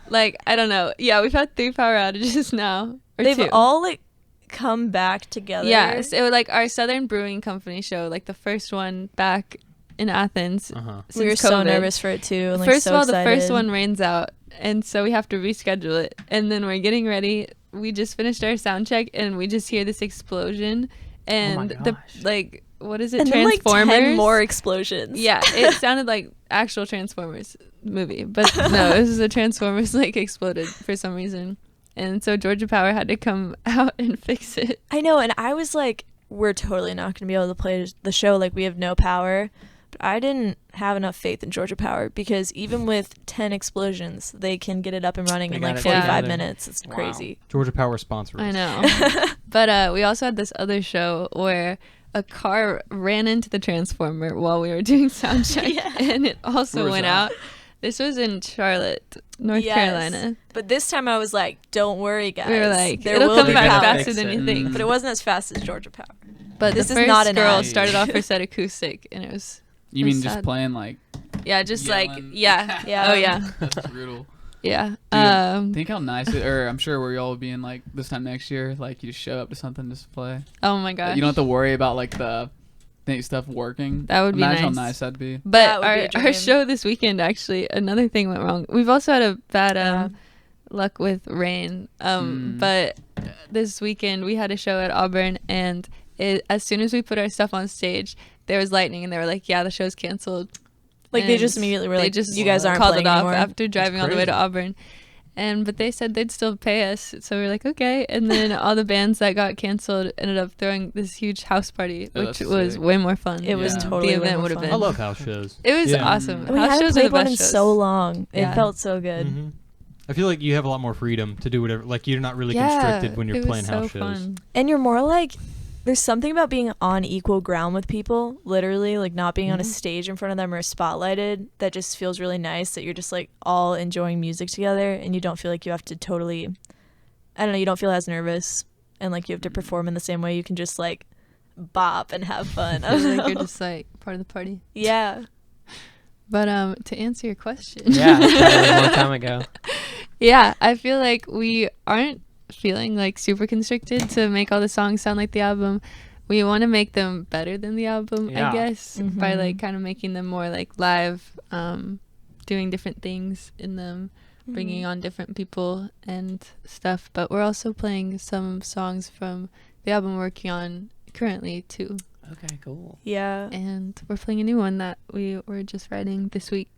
Speaker 2: like I don't know. Yeah, we've had 3 power outages now. Or
Speaker 3: They've
Speaker 2: 2.
Speaker 3: all like come back together.
Speaker 2: Yeah, so like our Southern Brewing Company show, like the first one back in Athens.
Speaker 1: Uh-huh.
Speaker 2: Since
Speaker 3: We were so
Speaker 2: COVID.
Speaker 3: nervous for it too. And, like,
Speaker 2: First
Speaker 3: so
Speaker 2: of all, the first
Speaker 3: excited.
Speaker 2: one rains out, and so we have to reschedule it. And then we're getting ready. We just finished our sound check, and we just hear this explosion, and the
Speaker 5: gosh.
Speaker 2: like, what is it?
Speaker 3: And then like
Speaker 2: Transformers.
Speaker 3: 10 more explosions.
Speaker 2: Yeah, it sounded like actual Transformers movie, but no, it was the Transformers like exploded for some reason, and so Georgia Power had to come out and fix it.
Speaker 3: I know, and I was like, we're totally not going to be able to play the show. Like, we have no power. But I didn't have enough faith in Georgia Power because even with 10 explosions, they can get it up and running
Speaker 5: They
Speaker 3: in
Speaker 5: got
Speaker 3: like
Speaker 5: it
Speaker 3: 45
Speaker 5: together.
Speaker 3: minutes. It's
Speaker 4: Wow.
Speaker 3: crazy.
Speaker 1: Georgia Power sponsor
Speaker 2: I
Speaker 1: us.
Speaker 2: know, but we also had this other show where a car ran into the transformer while we were doing sound check,
Speaker 3: Yeah.
Speaker 2: and it
Speaker 4: Where
Speaker 2: also
Speaker 4: was
Speaker 2: went
Speaker 4: that?
Speaker 2: out. This was in Charlotte, North
Speaker 3: Yes.
Speaker 2: Carolina.
Speaker 3: But this time I was like, don't worry, guys.
Speaker 2: We were like,
Speaker 3: there
Speaker 2: it'll
Speaker 3: will
Speaker 2: come
Speaker 3: be
Speaker 2: back
Speaker 5: power.
Speaker 3: power.
Speaker 2: faster than you
Speaker 5: Mm.
Speaker 2: think.
Speaker 3: But it wasn't as fast as Georgia Power.
Speaker 2: But
Speaker 3: This
Speaker 2: the
Speaker 3: is
Speaker 2: first
Speaker 3: not an
Speaker 2: girl
Speaker 3: ad.
Speaker 2: started off her set acoustic, and it was
Speaker 4: You
Speaker 2: It's
Speaker 4: mean just
Speaker 2: sad.
Speaker 4: playing like
Speaker 2: yeah, just like
Speaker 4: Yelling.
Speaker 2: yeah,
Speaker 3: Yeah.
Speaker 2: oh yeah,
Speaker 4: that's brutal.
Speaker 2: yeah.
Speaker 4: Think how nice it, or I'm sure where y'all will be in like this time next year, like you just show up to something just to play.
Speaker 2: Oh my gosh,
Speaker 4: You don't have to worry about like the stuff working.
Speaker 2: that would be
Speaker 4: Imagine
Speaker 2: nice.
Speaker 4: how nice that'd be.
Speaker 3: That
Speaker 2: But
Speaker 3: would be a
Speaker 2: our
Speaker 3: dream.
Speaker 2: show this weekend, actually, another thing went wrong. We've also had a bad
Speaker 3: Yeah.
Speaker 2: luck with rain.
Speaker 4: Mm.
Speaker 2: But this weekend we had a show at Auburn, and as soon as we put our stuff on stage, there was lightning, and they were like, "Yeah, the show's canceled."
Speaker 3: Like, they
Speaker 2: And
Speaker 3: just immediately were
Speaker 2: they
Speaker 3: like,
Speaker 2: just
Speaker 3: you guys aren't
Speaker 2: called
Speaker 3: playing
Speaker 2: it off
Speaker 3: anymore.
Speaker 2: after driving all the way to
Speaker 1: crazy.
Speaker 2: Auburn. But they said they'd still pay us, so we were like, okay. And then all the bands that got canceled ended up throwing this huge house party,
Speaker 4: Oh,
Speaker 2: which
Speaker 4: that's
Speaker 2: was
Speaker 4: sick.
Speaker 2: way more fun.
Speaker 3: It was
Speaker 4: Yeah.
Speaker 3: totally
Speaker 2: the
Speaker 3: way
Speaker 2: event
Speaker 3: more
Speaker 2: would have
Speaker 3: fun.
Speaker 2: been.
Speaker 1: I love house shows.
Speaker 2: It was
Speaker 1: Yeah.
Speaker 2: awesome.
Speaker 3: We
Speaker 2: House
Speaker 3: haven't
Speaker 2: shows are the
Speaker 3: played one
Speaker 2: best
Speaker 3: in
Speaker 2: shows.
Speaker 3: so long.
Speaker 2: Yeah.
Speaker 3: It felt so good.
Speaker 1: Mhm. I feel like you have a lot more freedom to do whatever. Like you're not really
Speaker 2: Yeah,
Speaker 1: constricted when you're
Speaker 2: it was
Speaker 1: playing
Speaker 2: so
Speaker 1: house shows.
Speaker 2: fun.
Speaker 3: And you're more like, there's something about being on equal ground with people, literally, like not being on a
Speaker 1: Mhm.
Speaker 3: stage in front of them or spotlighted, that just feels really nice, that you're just like all enjoying music together and you don't feel like you have to totally, I don't know, you don't feel as nervous and like you have to perform in the same way. You can just like bop and have fun. I
Speaker 2: I was
Speaker 3: don't
Speaker 2: like, you're
Speaker 3: know.
Speaker 2: just like part of the party.
Speaker 3: Yeah.
Speaker 2: But to answer your question,
Speaker 5: Yeah, that was a long time ago.
Speaker 2: yeah, I feel like we aren't feeling like super constricted to make all the songs sound like the album. We want to make them better than the album,
Speaker 5: Yeah.
Speaker 2: I guess, by like kind of making them more like live, doing different things in them, bringing on different people and stuff. But we're also playing some songs from the album we're working on currently too.
Speaker 5: Okay, cool.
Speaker 3: Yeah.
Speaker 2: And we're playing a new one that we were just writing this week.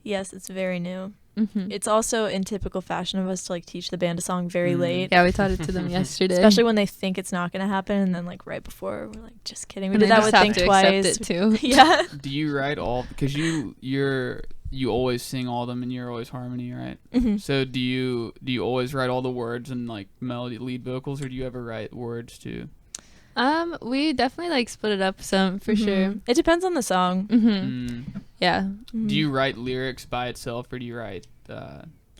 Speaker 3: Yes, it's very new.
Speaker 2: Mm-hmm.
Speaker 3: It's also in typical fashion of us to like teach the band a song very late.
Speaker 2: Yeah, we taught it to them yesterday.
Speaker 3: Especially when they think it's not going to happen, and then like right before we're like, just kidding. We
Speaker 2: And
Speaker 3: did
Speaker 2: they
Speaker 3: that
Speaker 2: just
Speaker 3: with
Speaker 2: have
Speaker 3: Think
Speaker 2: to
Speaker 3: Twice.
Speaker 2: accept it too.
Speaker 3: Yeah.
Speaker 4: Do you write all, because you always sing all of them and you're always harmony, right?
Speaker 3: Mm-hmm.
Speaker 4: So do you always write all the words and like melody lead vocals, or do you ever write words too?
Speaker 2: We definitely like split it up some for sure.
Speaker 3: It depends on the song.
Speaker 2: Yeah.
Speaker 4: Do you write lyrics by itself, or do you write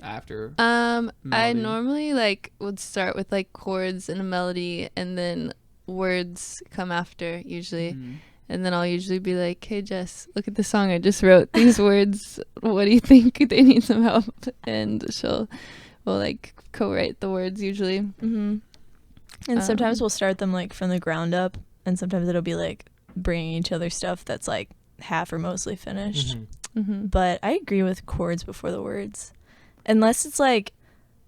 Speaker 4: after?
Speaker 2: I
Speaker 4: melody?
Speaker 2: normally like would start with like chords and a melody, and then words come after usually. And then I'll usually be like, "Hey Jess, look at the song I just wrote. These words. What do you think? They need some help." And we'll like co-write the words usually.
Speaker 3: And sometimes we'll start them like from the ground up, and sometimes it'll be like bringing each other stuff that's like half or mostly finished. But I agree with chords before the words, unless it's like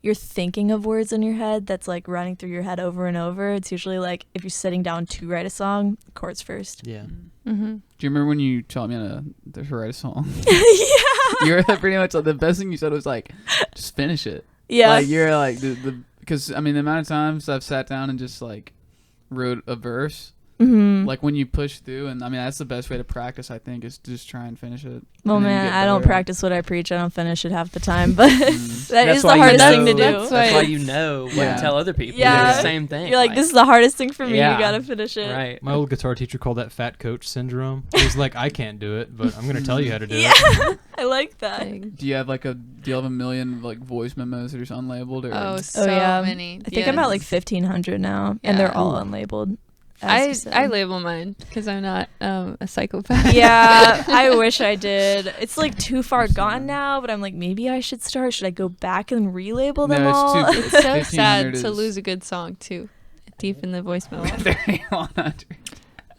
Speaker 3: you're thinking of words in your head that's like running through your head over and over. It's usually like if you're sitting down to write a song, chords first.
Speaker 1: Yeah.
Speaker 4: Do you remember when you taught me to write a song?
Speaker 3: Yeah.
Speaker 4: You were pretty much like, the best thing you said was like, just finish it.
Speaker 3: Yeah.
Speaker 4: Like you're like because I mean the amount of times I've sat down and just like wrote a verse. Like when you push through, and I mean that's the best way to practice, I think, is to just try and finish it.
Speaker 3: Well,
Speaker 4: And then you
Speaker 3: man,
Speaker 4: get
Speaker 3: I don't
Speaker 4: better.
Speaker 3: practice what I preach. I don't finish it half the time, but
Speaker 5: That's
Speaker 3: that is the
Speaker 5: why you
Speaker 3: hardest thing to
Speaker 5: know-
Speaker 3: do.
Speaker 2: That's
Speaker 5: That's
Speaker 2: why
Speaker 5: why you know what
Speaker 4: Yeah.
Speaker 5: to tell other people.
Speaker 3: Yeah.
Speaker 5: It's the same thing.
Speaker 3: You're like, this is the hardest thing for me.
Speaker 5: Yeah.
Speaker 3: You gotta finish it.
Speaker 5: right.
Speaker 1: My old guitar teacher called that fat coach syndrome. He was like, I can't do it, but I'm going to tell you how to do
Speaker 3: Yeah,
Speaker 1: it.
Speaker 3: I like that.
Speaker 4: Do you have a million like voice memos that are just unlabeled, or
Speaker 2: Oh, so
Speaker 3: yeah.
Speaker 2: many.
Speaker 3: I think I'm at like 1,500 now,
Speaker 2: Yeah.
Speaker 3: and they're all unlabeled. as you said.
Speaker 2: I label mine because I'm not a psychopath.
Speaker 3: Yeah, I wish I did. It's like too far gone now, but I'm like, maybe I should start. Should I go back and relabel them
Speaker 4: No, it's
Speaker 3: all?
Speaker 4: too-
Speaker 2: It's so
Speaker 4: 1,500
Speaker 2: sad to
Speaker 4: is-
Speaker 2: lose a good song too, deep in the voice memo.
Speaker 4: 3,100.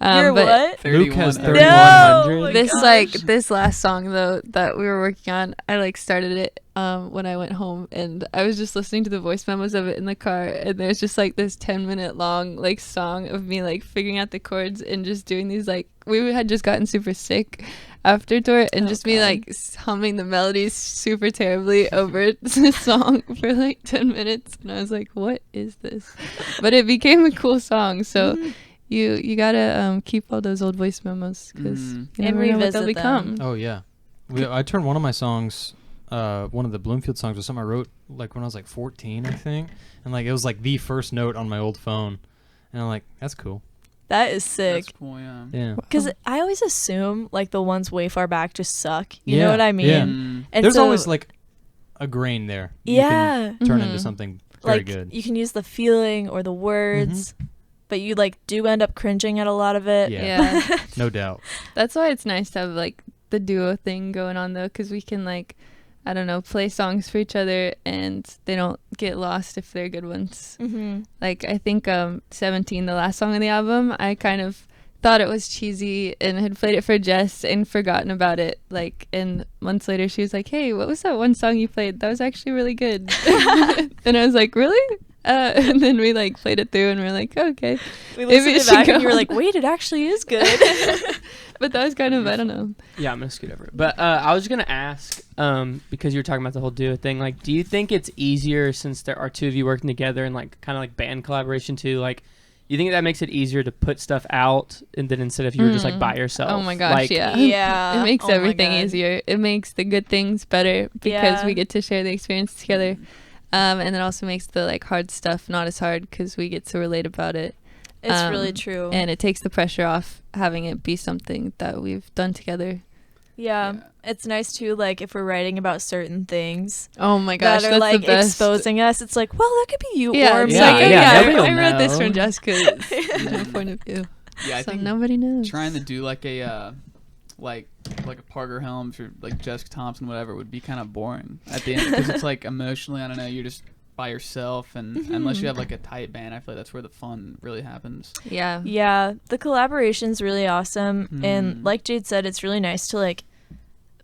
Speaker 3: You're
Speaker 2: but
Speaker 3: what?
Speaker 1: Luke has
Speaker 4: 3,100.
Speaker 1: 3,100.
Speaker 3: No, my
Speaker 2: this
Speaker 3: gosh.
Speaker 2: this last song though that we were working on, I like started it when I went home, and I was just listening to the voice memos of it in the car, and there's just like this 10-minute long like song of me like figuring out the chords and just doing these like, we had just gotten super sick after tour, and just me like humming the melodies super terribly over the song for like 10 minutes, and I was like, what is this? But it became a cool song, so you gotta keep all those old voice memos because you
Speaker 3: And
Speaker 2: never know what they'll
Speaker 3: revisit
Speaker 2: become.
Speaker 1: Oh, yeah. I turned one of my songs, one of the Bloomfield songs, was something I wrote like when I was like 14, I think. And like it was like the first note on my old phone. And I'm like, that's cool.
Speaker 3: That is sick.
Speaker 4: That's cool, yeah.
Speaker 1: Yeah.
Speaker 3: Because I always assume like the ones way far back just suck. You
Speaker 1: Yeah,
Speaker 3: know what I mean?
Speaker 1: yeah.
Speaker 3: And
Speaker 1: There's
Speaker 3: so,
Speaker 1: always like a grain there. You
Speaker 3: yeah,
Speaker 1: can turn
Speaker 2: Mhm.
Speaker 1: into something very
Speaker 3: like
Speaker 1: good.
Speaker 3: you can use the feeling or the words, but you like do end up cringing at a lot of it.
Speaker 1: Yeah.
Speaker 2: Yeah.
Speaker 1: No doubt.
Speaker 2: That's why it's nice to have like the duo thing going on though, because we can like, I don't know, play songs for each other and they don't get lost if they're good ones. Like I think 17, the last song on the album, I kind of thought it was cheesy and had played it for Jess and forgotten about it. Like, and months later she was like, hey, what was that one song you played? That was actually really good. And I was like, really? And then we like played it through and we are like, okay.
Speaker 3: We
Speaker 2: Maybe
Speaker 3: listened
Speaker 2: it
Speaker 3: to back
Speaker 2: should
Speaker 3: and you were
Speaker 2: go
Speaker 3: like, wait, it actually is good.
Speaker 2: But that was kind of, I don't know.
Speaker 5: Yeah, I'm gonna scoot over it. But I was gonna ask, because you were talking about the whole duo thing. Like, do you think it's easier since there are two of you working together and like kind of like band collaboration too? Like, you think that makes it easier to put stuff out, and then instead of you were just like by yourself?
Speaker 2: Oh my gosh,
Speaker 5: like,
Speaker 2: yeah.
Speaker 3: Yeah.
Speaker 2: It makes
Speaker 3: Oh my
Speaker 2: everything
Speaker 3: God.
Speaker 2: easier. It makes the good things better because
Speaker 3: Yeah.
Speaker 2: we get to share the experience together. And it also makes the like hard stuff not as hard because we get to relate about it.
Speaker 3: It's really true.
Speaker 2: And it takes the pressure off having it be something that we've done together.
Speaker 3: yeah.
Speaker 4: Yeah.
Speaker 3: It's nice too, like if we're writing about certain things
Speaker 2: Oh my gosh,
Speaker 3: that are
Speaker 2: that's
Speaker 3: like
Speaker 2: the best.
Speaker 3: exposing us, it's like, well, that could be you
Speaker 2: Yeah,
Speaker 3: or
Speaker 2: it's
Speaker 3: me.
Speaker 2: like, oh,
Speaker 5: yeah,
Speaker 2: yeah,
Speaker 5: nobody will
Speaker 2: I wrote this
Speaker 5: know.
Speaker 2: from Jessica's point of view.
Speaker 4: Yeah, I
Speaker 2: So
Speaker 4: think
Speaker 2: nobody knows.
Speaker 4: trying to do like a like a Parker Helms or like Jessica Thompson, whatever, would be kind of boring at the end because it's like emotionally, I don't know, you're just by yourself, and unless you have like a tight band, I feel like that's where the fun really happens.
Speaker 2: Yeah.
Speaker 3: Yeah, the collaboration's really awesome, and like Jade said, it's really nice to like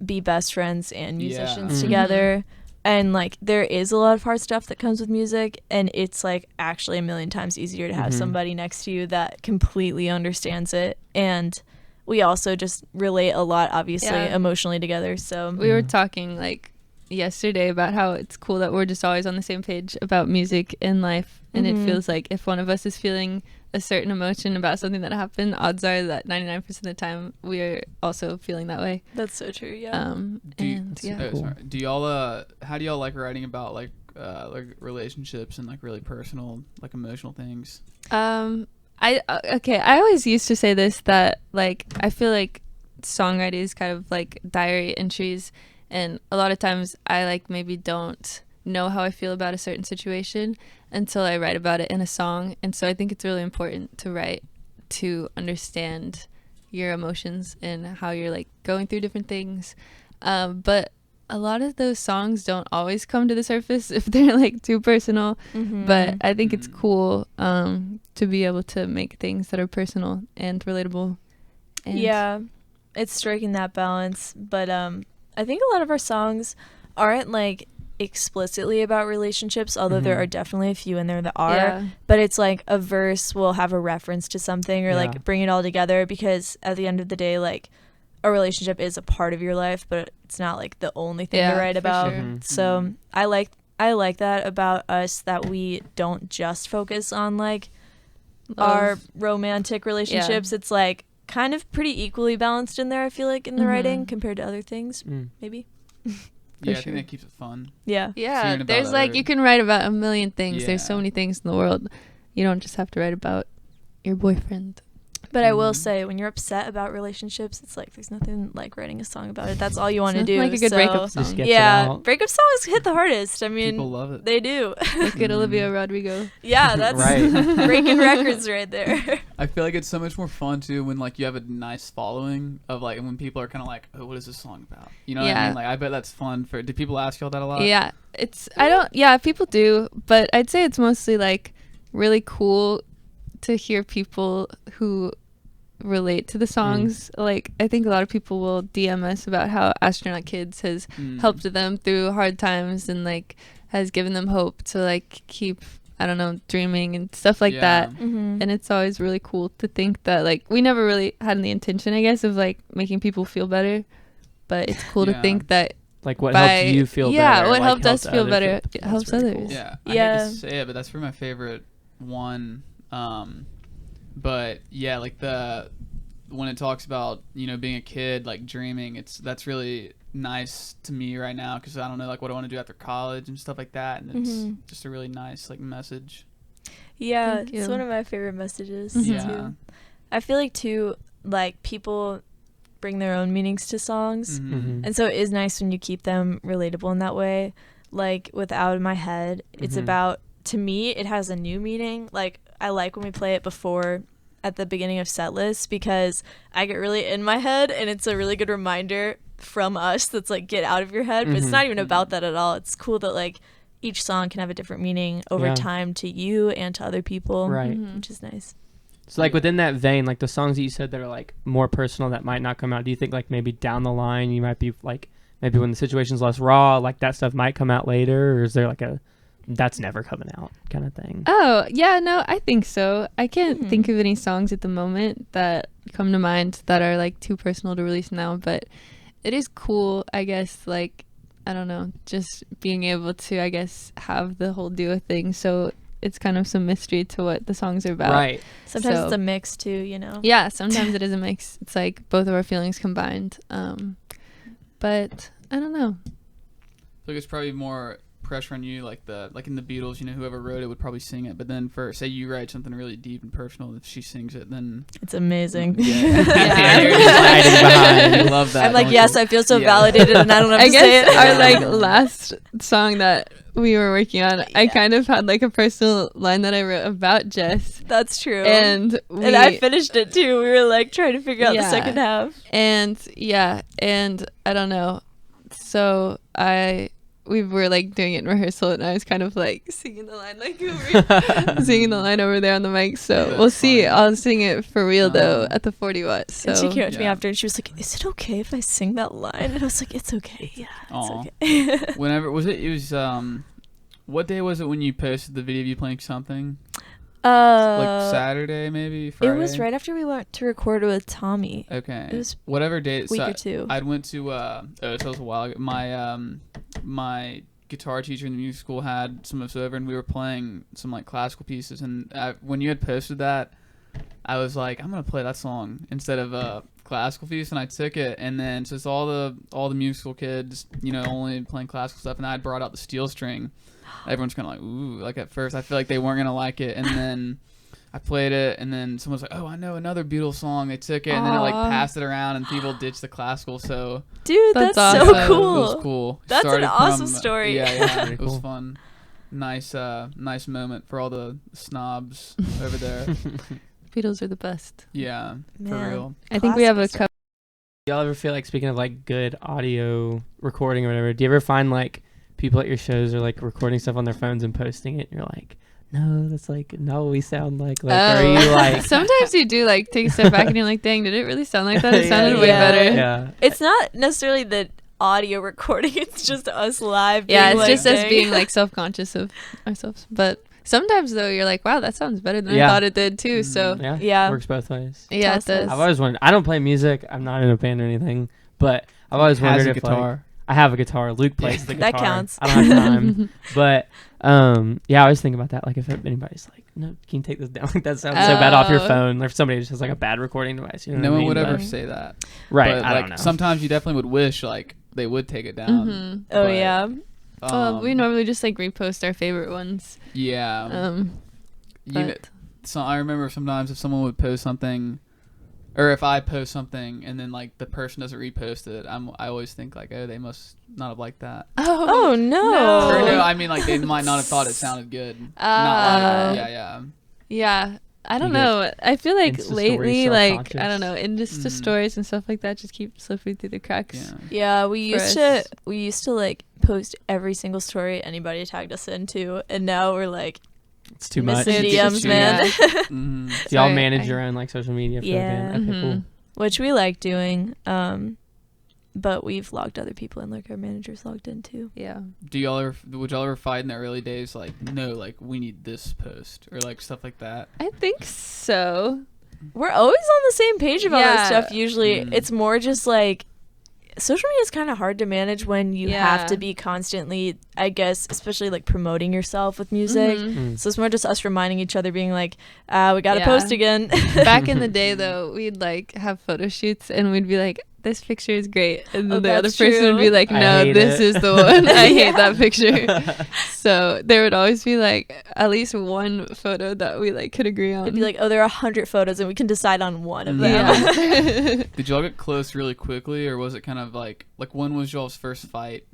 Speaker 3: be best friends and musicians together. And like there is a lot of hard stuff that comes with music, and it's like actually a million times easier to have somebody next to you that completely understands it. And we also just relate a lot, obviously, emotionally together. So
Speaker 2: we were talking like yesterday about how it's cool that we're just always on the same page about music in life, and it feels like if one of us is feeling a certain emotion about something that happened, odds are that 99% of the time we are also feeling that way.
Speaker 3: That's so true. Yeah.
Speaker 4: Do y'all how do y'all like writing about like relationships and like really personal, like emotional things?
Speaker 2: I always used to say this, that like I feel like songwriting is kind of like diary entries, and a lot of times I like maybe don't know how I feel about a certain situation until I write about it in a song. And so I think it's really important to write to understand your emotions and how you're like going through different things. But a lot of those songs don't always come to the surface if they're like too personal. But I think it's cool to be able to make things that are personal and relatable. And
Speaker 3: yeah, it's striking that balance. But I think a lot of our songs aren't like explicitly about relationships, although there are definitely a few in there that are. But it's like a verse will have a reference to something, or like bring it all together, because at the end of the day, like a relationship is a part of your life, but it's not like the only thing to write about. So I like that about us, that we don't just focus on like our romantic relationships. It's like kind of pretty equally balanced in there, I feel like, in the writing compared to other things. Maybe.
Speaker 4: I think that keeps it fun.
Speaker 2: Yeah, there's like you can write about a million things. There's so many things in the world. You don't just have to write about your boyfriend.
Speaker 3: But I will say, when you're upset about relationships, it's like there's nothing like writing a song about it. That's all you want to do.
Speaker 2: Like a good breakup song.
Speaker 3: Breakup songs hit the hardest. I mean,
Speaker 4: people love it.
Speaker 3: They do.
Speaker 2: Look at Olivia Rodrigo.
Speaker 3: Yeah, that's breaking records right there.
Speaker 4: I feel like it's so much more fun too when like you have a nice following of like, when people are kind of like, oh, what is this song about? You know what I mean? Like, I bet that's fun for. Do people ask y'all that a lot?
Speaker 2: Yeah, people do, but I'd say it's mostly like really cool to hear people who relate to the songs. Like I think a lot of people will DM us about how Astronaut Kids has helped them through hard times, and like has given them hope to like keep, I don't know, dreaming and stuff like that. And it's always really cool to think that like we never really had the intention, I guess, of like making people feel better, but it's cool to think that
Speaker 5: like what helped you feel better,
Speaker 2: what
Speaker 5: like
Speaker 2: helped us feel better, it helps others.
Speaker 5: Cool.
Speaker 4: I hate to say it, but that's probably my favorite one. But yeah, like when it talks about, you know, being a kid, like dreaming, that's really nice to me right now, because I don't know like what I want to do after college and stuff like that, and it's just a really nice like message.
Speaker 3: Yeah, it's one of my favorite messages too. I feel like too, like people bring their own meanings to songs, and so it is nice when you keep them relatable in that way. Like with Out of My Head, it's about, to me, it has a new meaning. Like I like when we play it before at the beginning of set lists, because I get really in my head, and it's a really good reminder from us that's like, get out of your head. But it's not even about that at all. It's cool that like each song can have a different meaning over time to you and to other people, which is nice.
Speaker 5: So like within that vein, like the songs that you said that are like more personal that might not come out, do you think like maybe down the line you might be like, maybe when the situation's less raw, like that stuff might come out later, or is there like a that's never coming out kind of thing?
Speaker 2: Oh yeah, no, I think so. I can't think of any songs at the moment that come to mind that are like too personal to release now, but it is cool, I guess, like, I don't know, just being able to, I guess, have the whole duo thing, so it's kind of some mystery to what the songs are about.
Speaker 5: Right.
Speaker 3: Sometimes it's a mix too, you know?
Speaker 2: Yeah, sometimes it is a mix. It's like both of our feelings combined. But I don't know.
Speaker 4: I think it's probably more pressure on you, like in the Beatles, you know, whoever wrote it would probably sing it, but then for, say you write something really deep and personal, if she sings it, then
Speaker 3: it's amazing.
Speaker 4: You're just hiding behind. You love that.
Speaker 3: I'm like, yes, I feel so validated, and I don't have to say it.
Speaker 2: Our like last song that we were working on, I kind of had like a personal line that I wrote about Jess.
Speaker 3: That's true.
Speaker 2: And
Speaker 3: I finished it too. We were like trying to figure out the second half.
Speaker 2: And I don't know. So I we were like doing it in rehearsal, and I was kind of like singing the line singing the line over there on the mic. So
Speaker 4: That's
Speaker 2: we'll see.
Speaker 4: funny.
Speaker 2: I'll sing it for real though at the 40 watts. So
Speaker 3: And she came up to me
Speaker 4: Yeah.
Speaker 3: after and she was like, "Is it okay if I sing that line?" And I was like, "It's okay. Yeah,
Speaker 4: Aw.
Speaker 3: it's okay."
Speaker 4: Whenever was it? It was what day was it when you posted the video of you playing something? Like Saturday, maybe Friday.
Speaker 3: It was right after we went to record with Tommy.
Speaker 4: Okay.
Speaker 3: It was
Speaker 4: whatever day.
Speaker 3: a week or two.
Speaker 4: I went to so it was a while ago. My guitar teacher in the music school had some of us over, and we were playing some like classical pieces. And when you had posted that, I was like, I'm gonna play that song instead of a classical piece, and I took it. And then since all the music school kids, only playing classical stuff, and I had brought out the steel string, everyone's kind of like, ooh, like at first I feel like they weren't gonna like it, and then I played it, and then someone's like, oh, I know another Beatles song. They took it, and then I like
Speaker 2: Aw.
Speaker 4: passed it around, and people ditched the classical. So
Speaker 3: Dude,
Speaker 2: That's
Speaker 3: that's
Speaker 2: awesome.
Speaker 3: so
Speaker 4: it
Speaker 3: cool.
Speaker 4: was cool.
Speaker 3: That's an
Speaker 4: Started
Speaker 3: awesome
Speaker 4: from-
Speaker 3: story.
Speaker 4: Yeah,
Speaker 5: Pretty
Speaker 4: it was
Speaker 5: cool.
Speaker 4: fun. Nice moment for all the snobs over there.
Speaker 2: Beatles are the best.
Speaker 4: Yeah, for
Speaker 3: Man.
Speaker 4: real.
Speaker 2: I think we have a
Speaker 3: Classic
Speaker 2: couple.
Speaker 5: Y'all ever feel like, speaking of like good audio recording or whatever, do you ever find like people at your shows are like recording stuff on their phones and posting it, and you're like, no, that's like not what we sound like. Like, are you like?
Speaker 2: Sometimes you do like take a step back and you're like, dang, did it really sound like that? It
Speaker 5: Yeah,
Speaker 2: sounded way
Speaker 3: yeah.
Speaker 2: better.
Speaker 5: Yeah.
Speaker 3: It's not necessarily the audio recording. It's just us live.
Speaker 2: Yeah,
Speaker 3: being
Speaker 2: it's
Speaker 3: like,
Speaker 2: just us
Speaker 3: dang.
Speaker 2: being like self-conscious of ourselves. But sometimes though, you're like, wow, that sounds better than I
Speaker 5: Yeah.
Speaker 2: thought it did too. So
Speaker 5: Yeah.
Speaker 3: Yeah.
Speaker 5: Works both ways.
Speaker 2: yeah, it
Speaker 3: Toss
Speaker 2: does.
Speaker 3: us.
Speaker 5: I've always wondered. I don't play music. I'm not in a band or anything. But I've always
Speaker 4: Has
Speaker 5: wondered
Speaker 4: a
Speaker 5: if
Speaker 4: guitar.
Speaker 5: like, I have a guitar. Luke plays the guitar.
Speaker 3: That counts.
Speaker 5: I don't have time. But yeah, I always think about that. Like if anybody's like, no, can you take this down? Like that sounds so bad off your
Speaker 2: Oh.
Speaker 5: phone. Or if somebody just has like a bad recording device. You know
Speaker 4: No
Speaker 5: what I
Speaker 4: one
Speaker 5: mean?
Speaker 4: would ever
Speaker 5: But-
Speaker 4: say that.
Speaker 5: Right.
Speaker 4: But,
Speaker 5: I
Speaker 4: like,
Speaker 5: don't know.
Speaker 4: sometimes you definitely would wish like they would take it down.
Speaker 2: Mhm.
Speaker 3: Oh
Speaker 4: But,
Speaker 3: yeah.
Speaker 2: Well, we normally just like repost our favorite ones.
Speaker 4: Yeah. You know,
Speaker 2: But
Speaker 4: so I remember sometimes if someone would post something, or if I post something and then like the person doesn't repost it, I always think like, oh, they must not have liked that.
Speaker 3: Oh no.
Speaker 4: Or
Speaker 2: Oh.
Speaker 4: no, I mean like they might not have thought it sounded good. Not
Speaker 2: Ah.
Speaker 4: like, yeah.
Speaker 2: yeah, I don't
Speaker 5: You get
Speaker 2: know. I feel like
Speaker 5: Insta story
Speaker 2: lately, like
Speaker 5: self-conscious.
Speaker 2: I don't know, Insta
Speaker 4: Mhm.
Speaker 2: stories and stuff like that just keep slipping through the cracks.
Speaker 4: Yeah.
Speaker 3: Yeah, we
Speaker 2: For
Speaker 3: used
Speaker 2: us.
Speaker 3: to like post every single story anybody tagged us into, and now we're like
Speaker 5: It's too much.
Speaker 3: missing
Speaker 4: It's
Speaker 3: DMs,
Speaker 4: too
Speaker 3: man.
Speaker 4: Mm-hmm.
Speaker 5: Do y'all
Speaker 2: Sorry,
Speaker 5: manage your own like social media for
Speaker 3: Yeah.
Speaker 5: the band? Okay, cool.
Speaker 2: Mhm.
Speaker 3: Which we like doing. But we've logged other people in, like our managers logged in too.
Speaker 2: Yeah.
Speaker 4: Would y'all ever fight in the early days like, no, like we need this post or like stuff like that?
Speaker 2: I think so.
Speaker 3: We're always on the same page about that
Speaker 2: Yeah.
Speaker 3: stuff. Usually,
Speaker 4: Mm.
Speaker 3: it's more just like social media is kind of hard to manage when you have
Speaker 2: Yeah.
Speaker 3: to be constantly, I guess, especially like promoting yourself with music.
Speaker 2: Mhm.
Speaker 5: Mm.
Speaker 3: So it's more just us reminding each other, being like, we got to
Speaker 2: Yeah.
Speaker 3: post again.
Speaker 2: Back in the day, though, we'd like have photo shoots and we'd be like, "This picture is great," and then
Speaker 3: Oh,
Speaker 2: the other
Speaker 3: that's
Speaker 2: person would be
Speaker 3: true.
Speaker 2: like,
Speaker 5: I
Speaker 2: "No,
Speaker 5: hate
Speaker 2: this
Speaker 5: it."
Speaker 2: is the one. I hate
Speaker 3: Yeah.
Speaker 2: that picture." So there would always be like at least one photo that we like could agree on.
Speaker 3: It'd be like, oh, there are 100 photos, and we can decide on one of them.
Speaker 2: yeah.
Speaker 4: Did y'all get close really quickly, or was it kind of like when was y'all's first fight?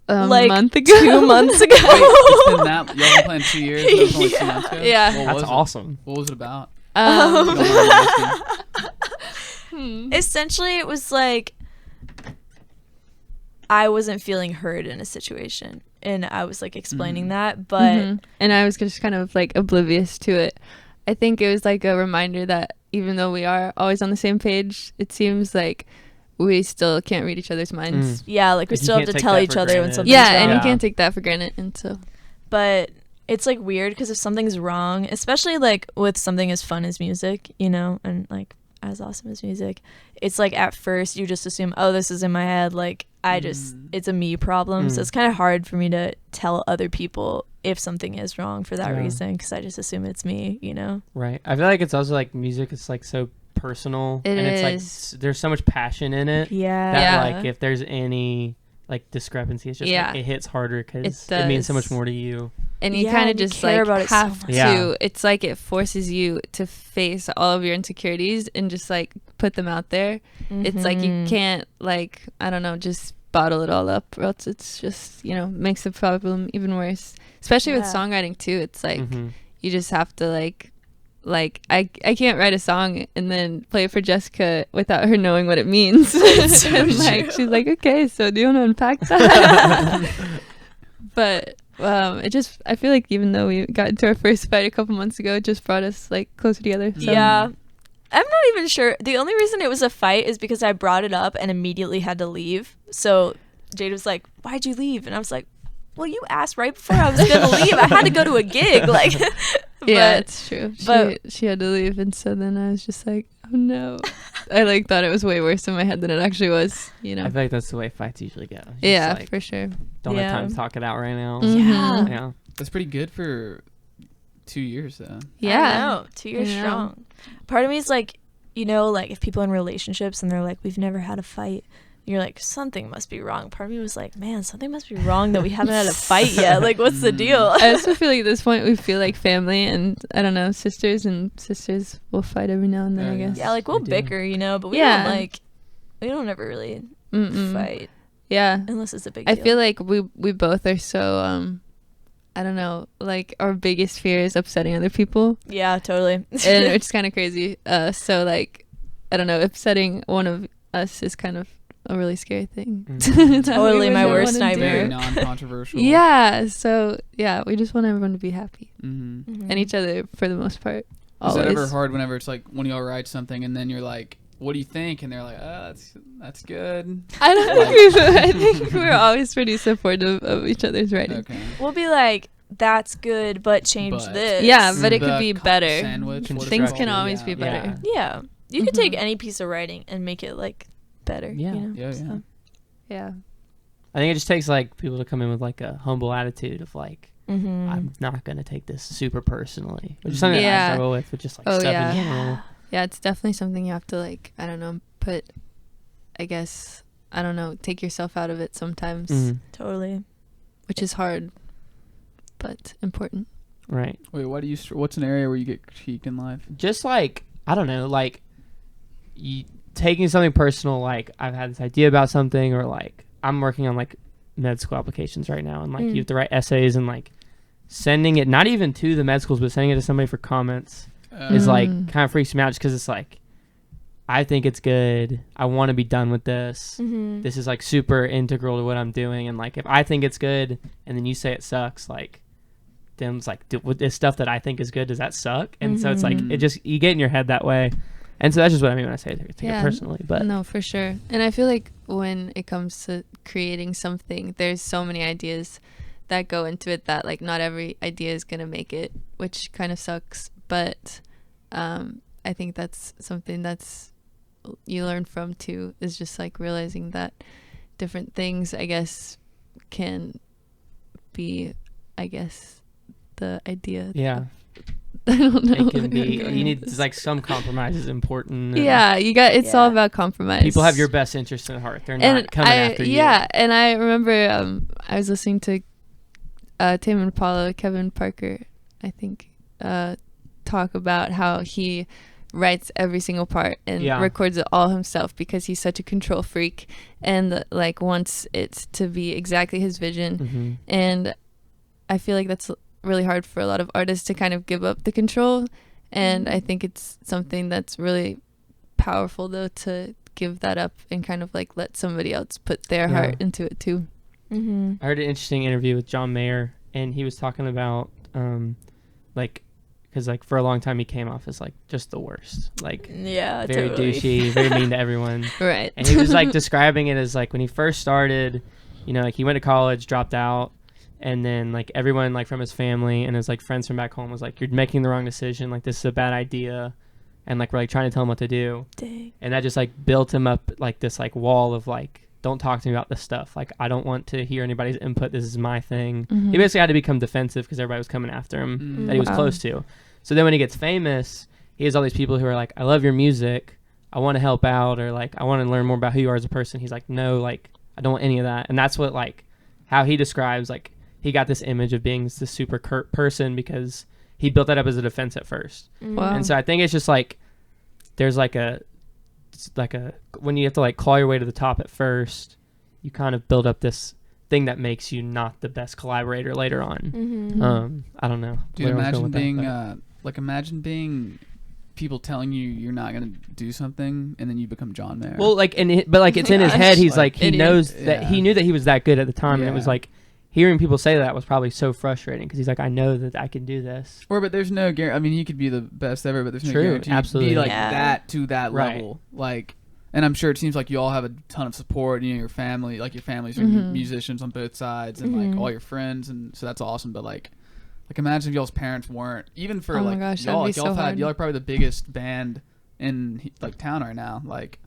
Speaker 2: A
Speaker 3: Like,
Speaker 2: month ago.
Speaker 3: 2 months ago.
Speaker 4: Wait, it's been that y'all been playing 2 years. But it was only 2 months ago?
Speaker 2: Yeah.
Speaker 4: What
Speaker 5: That's
Speaker 4: was it?
Speaker 5: awesome.
Speaker 4: What was it about?
Speaker 2: Um,
Speaker 4: You don't mind me asking?
Speaker 3: Essentially, it was like I wasn't feeling heard in a situation, and I was like explaining
Speaker 4: Mhm.
Speaker 3: that, but
Speaker 2: Mhm. And I was just kind of like oblivious to it. I think it was like a reminder that even though we are always on the same page, it seems like we still can't read each other's minds.
Speaker 3: yeah, like we
Speaker 5: Like, you
Speaker 3: still have
Speaker 5: can't
Speaker 3: to
Speaker 5: take
Speaker 3: tell
Speaker 5: that
Speaker 3: each
Speaker 5: for
Speaker 3: other when
Speaker 5: granted.
Speaker 3: something's
Speaker 2: Yeah,
Speaker 3: wrong.
Speaker 2: and you
Speaker 5: Yeah.
Speaker 2: can't take that for granted. And so
Speaker 3: But it's like weird because if something's wrong, especially like with something as fun as music, you know, and like as awesome as music, it's like at first you just assume, oh, this is in my head, like it's a me problem. So
Speaker 5: Mm.
Speaker 3: it's kind of hard for me to tell other people if something is wrong for that
Speaker 5: Yeah.
Speaker 3: reason, because I just assume it's me, you know.
Speaker 5: Right. I feel like it's also like music is like so personal,
Speaker 2: It
Speaker 5: and it's like
Speaker 2: is.
Speaker 5: there's so much passion in it
Speaker 3: Yeah.
Speaker 5: that
Speaker 2: Yeah.
Speaker 5: like if there's any like discrepancy, it's just
Speaker 2: Yeah.
Speaker 5: like, it hits harder because
Speaker 2: It
Speaker 5: it means so much
Speaker 2: does.
Speaker 5: more to you.
Speaker 2: and you
Speaker 3: Yeah,
Speaker 2: kind of
Speaker 3: and you
Speaker 2: just
Speaker 3: care
Speaker 2: like
Speaker 3: about it so
Speaker 2: have
Speaker 3: much.
Speaker 2: to.
Speaker 5: Yeah.
Speaker 2: It's like it forces you to face all of your insecurities and just like put them out there. It's like you
Speaker 3: Mhm.
Speaker 2: can't like I don't know just bottle it all up, or else it's just makes the problem even worse. Especially with
Speaker 3: Yeah.
Speaker 2: songwriting too. It's like
Speaker 5: Mhm.
Speaker 2: you just have to like like I can't write a song and then play it for Jessica without her knowing what it means. And like she's like, okay, so do you want to unpack that? But I feel like even though we got into our first fight a couple months ago, it just brought us like closer together. So.
Speaker 3: Yeah. I'm not even sure. The only reason it was a fight is because I brought it up and immediately had to leave. So Jade was like, why'd you leave? And I was like, well, you asked right before I was going to leave. I had to go to a gig. Like,
Speaker 2: yeah, it's true. She had to leave. And so then I was just like, oh no. I like thought it was way worse in my head than it actually was, you know.
Speaker 5: I feel like that's the way fights usually go.
Speaker 2: Yeah,
Speaker 5: like,
Speaker 2: for sure.
Speaker 5: Don't have time to talk it out right now.
Speaker 3: Yeah.
Speaker 5: Yeah.
Speaker 4: That's pretty good for 2 years, though.
Speaker 2: Yeah.
Speaker 3: I know. 2 years strong. Part of me is like, you know, like if people are in relationships and they're like, we've never had a fight, you're like, something must be wrong. Part of me was like, man, something must be wrong that we haven't had a fight yet. Like, what's the deal?
Speaker 2: I also feel like at this point we feel like family, and I don't know, sisters will fight every now and then, I guess.
Speaker 3: Yeah, like we'll bicker, you know, but we don't ever really fight.
Speaker 2: Yeah.
Speaker 3: Unless it's a big deal.
Speaker 2: I feel like we both are so I don't know, like our biggest fear is upsetting other people.
Speaker 3: Yeah, totally.
Speaker 2: And it's kind of crazy. So like, I don't know, upsetting one of us is kind of a really scary thing.
Speaker 3: Totally my worst nightmare.
Speaker 4: Very non-controversial.
Speaker 2: Yeah. So yeah, we just want everyone to be happy.
Speaker 4: Mm-hmm.
Speaker 2: And each other for the most part.
Speaker 4: Is that ever hard whenever it's like when y'all write something and then you're like, what do you think? And they're like, oh, that's good.
Speaker 2: I don't think I think we're always pretty supportive of each other's writing.
Speaker 4: Okay.
Speaker 3: We'll be like, that's good, but change this.
Speaker 2: Yeah, but it could be better.
Speaker 4: Sandwich,
Speaker 2: things can always be better.
Speaker 3: Yeah. You could take any piece of writing and make it like better.
Speaker 5: Yeah.
Speaker 3: You know?
Speaker 4: Yeah.
Speaker 2: Yeah.
Speaker 5: I think it just takes like people to come in with like a humble attitude of like,
Speaker 3: Mm-hmm.
Speaker 5: I'm not going to take this super personally, which is something that I struggle with just like stuff in general.
Speaker 2: Yeah, it's definitely something you have to like, I don't know, take yourself out of it sometimes.
Speaker 5: Mm-hmm.
Speaker 3: Totally.
Speaker 2: Which is hard, but important.
Speaker 5: Right.
Speaker 4: Wait, what's an area where you get critiqued in life?
Speaker 5: Just like, I don't know, like you taking something personal, like I've had this idea about something, or like I'm working on like med school applications right now, and like you have to write essays, and like sending it not even to the med schools but sending it to somebody for comments is like kind of freaks me out, just because it's like I think it's good, I want to be done with this, this is like super integral to what I'm doing, and like if I think it's good and then you say it sucks, like then it's like with this stuff that I think is good, does that suck? And so it's like it just, you get in your head that way. And so that's just what I mean when I say take it personally. But
Speaker 2: no, for sure. And I feel like when it comes to creating something, there's so many ideas that go into it that like not every idea is gonna make it, which kind of sucks. But I think that's something that's you learn from too, is just like realizing that different things, I guess, can be, I guess, the idea.
Speaker 5: Yeah.
Speaker 2: I don't know.
Speaker 5: It can be, you need like some compromise is important.
Speaker 2: Yeah, it's all about compromise.
Speaker 5: People have your best interest in heart. They're not coming after you.
Speaker 2: Yeah, and I remember I was listening to Tame Impala, Kevin Parker, I think, talk about how he writes every single part and records it all himself because he's such a control freak and like wants it to be exactly his vision. And I feel like that's really hard for a lot of artists to kind of give up the control, and I think it's something that's really powerful though to give that up and kind of like let somebody else put their heart into it too.
Speaker 5: I heard an interesting interview with John Mayer, and he was talking about like, because like for a long time he came off as like just the worst, like very
Speaker 3: totally.
Speaker 5: douchey, very mean to everyone,
Speaker 2: right?
Speaker 5: And he was like describing it as like when he first started, you know, like he went to college, dropped out, and then like everyone like from his family and his like friends from back home was like, you're making the wrong decision, like this is a bad idea, and like we're like trying to tell him what to do.
Speaker 3: Dang.
Speaker 5: And that just like built him up like this like wall of like, don't talk to me about this stuff, like I don't want to hear anybody's input, this is my thing. He basically had to become defensive because everybody was coming after him that he was close to. So then when he gets famous, he has all these people who are like, I love your music, I want to help out, or like I want to learn more about who you are as a person. He's like, no, like I don't want any of that. And that's what like how he describes like he got this image of being this super curt person because he built that up as a defense at first.
Speaker 2: Wow.
Speaker 5: And so I think it's just like there's like a when you have to like claw your way to the top at first, you kind of build up this thing that makes you not the best collaborator later on. I don't know.
Speaker 4: Do you imagine being Like, imagine being people telling you you're not gonna do something, and then you become John Mayer.
Speaker 5: Well, like, but like, it's in his head. He's like, he
Speaker 2: Idiot.
Speaker 5: knows that he knew that he was that good at the time, and it was
Speaker 4: Yeah.
Speaker 5: like, hearing people say that was probably so frustrating because he's like, I know that I can do this.
Speaker 4: But there's no guarantee. I mean, he could be the best ever, but there's no
Speaker 5: True,
Speaker 4: guarantee you'd
Speaker 5: absolutely.
Speaker 4: be like
Speaker 3: Yeah.
Speaker 4: that to that
Speaker 5: Right.
Speaker 4: level. Like, and I'm sure it seems like you all have a ton of support. You know, your family, like your families are
Speaker 2: Mhm.
Speaker 4: musicians on both sides, and like all your friends, and so that's awesome. But like imagine if y'all's parents weren't, even for
Speaker 2: Oh my
Speaker 4: like
Speaker 2: gosh,
Speaker 4: y'all.
Speaker 2: that'd be
Speaker 4: Like, y'all
Speaker 2: so hard.
Speaker 4: y'all are probably the biggest band in like town right now. Like,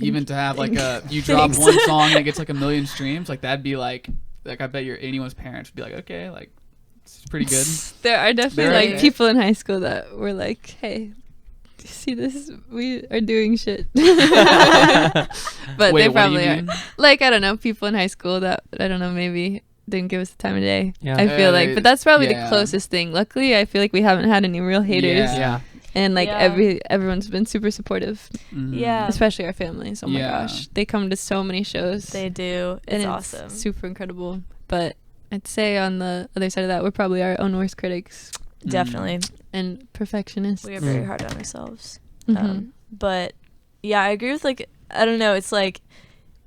Speaker 4: even to have like you drop
Speaker 3: Thanks.
Speaker 4: one song and it gets like 1 million streams, like that'd be like I bet anyone's parents would be like, okay, like it's pretty good.
Speaker 2: There are definitely
Speaker 4: There
Speaker 2: like
Speaker 4: are-
Speaker 2: people in high school that were like, "Hey, do you see this? We are doing shit." But
Speaker 4: Wait,
Speaker 2: they
Speaker 4: what do you
Speaker 2: probably are.
Speaker 4: mean?
Speaker 2: Like, I don't know, people in high school that I don't know, maybe didn't give us the time of day.
Speaker 5: Yeah.
Speaker 2: I feel like, but that's probably
Speaker 4: Yeah.
Speaker 2: the closest thing. Luckily, I feel like we haven't had any real haters,
Speaker 5: Yeah.
Speaker 2: and like
Speaker 3: Yeah.
Speaker 2: everyone's been super supportive,
Speaker 4: Mhm.
Speaker 3: Yeah.
Speaker 2: especially our families. Oh my
Speaker 4: Yeah.
Speaker 2: gosh, they come to so many shows.
Speaker 3: They do.
Speaker 2: and
Speaker 3: It's awesome.
Speaker 2: super incredible. But I'd say on the other side of that, we're probably our own worst critics
Speaker 3: Definitely.
Speaker 2: and perfectionists.
Speaker 3: We are very hard on ourselves.
Speaker 2: Mhm.
Speaker 3: But yeah, I agree with like, I don't know, it's like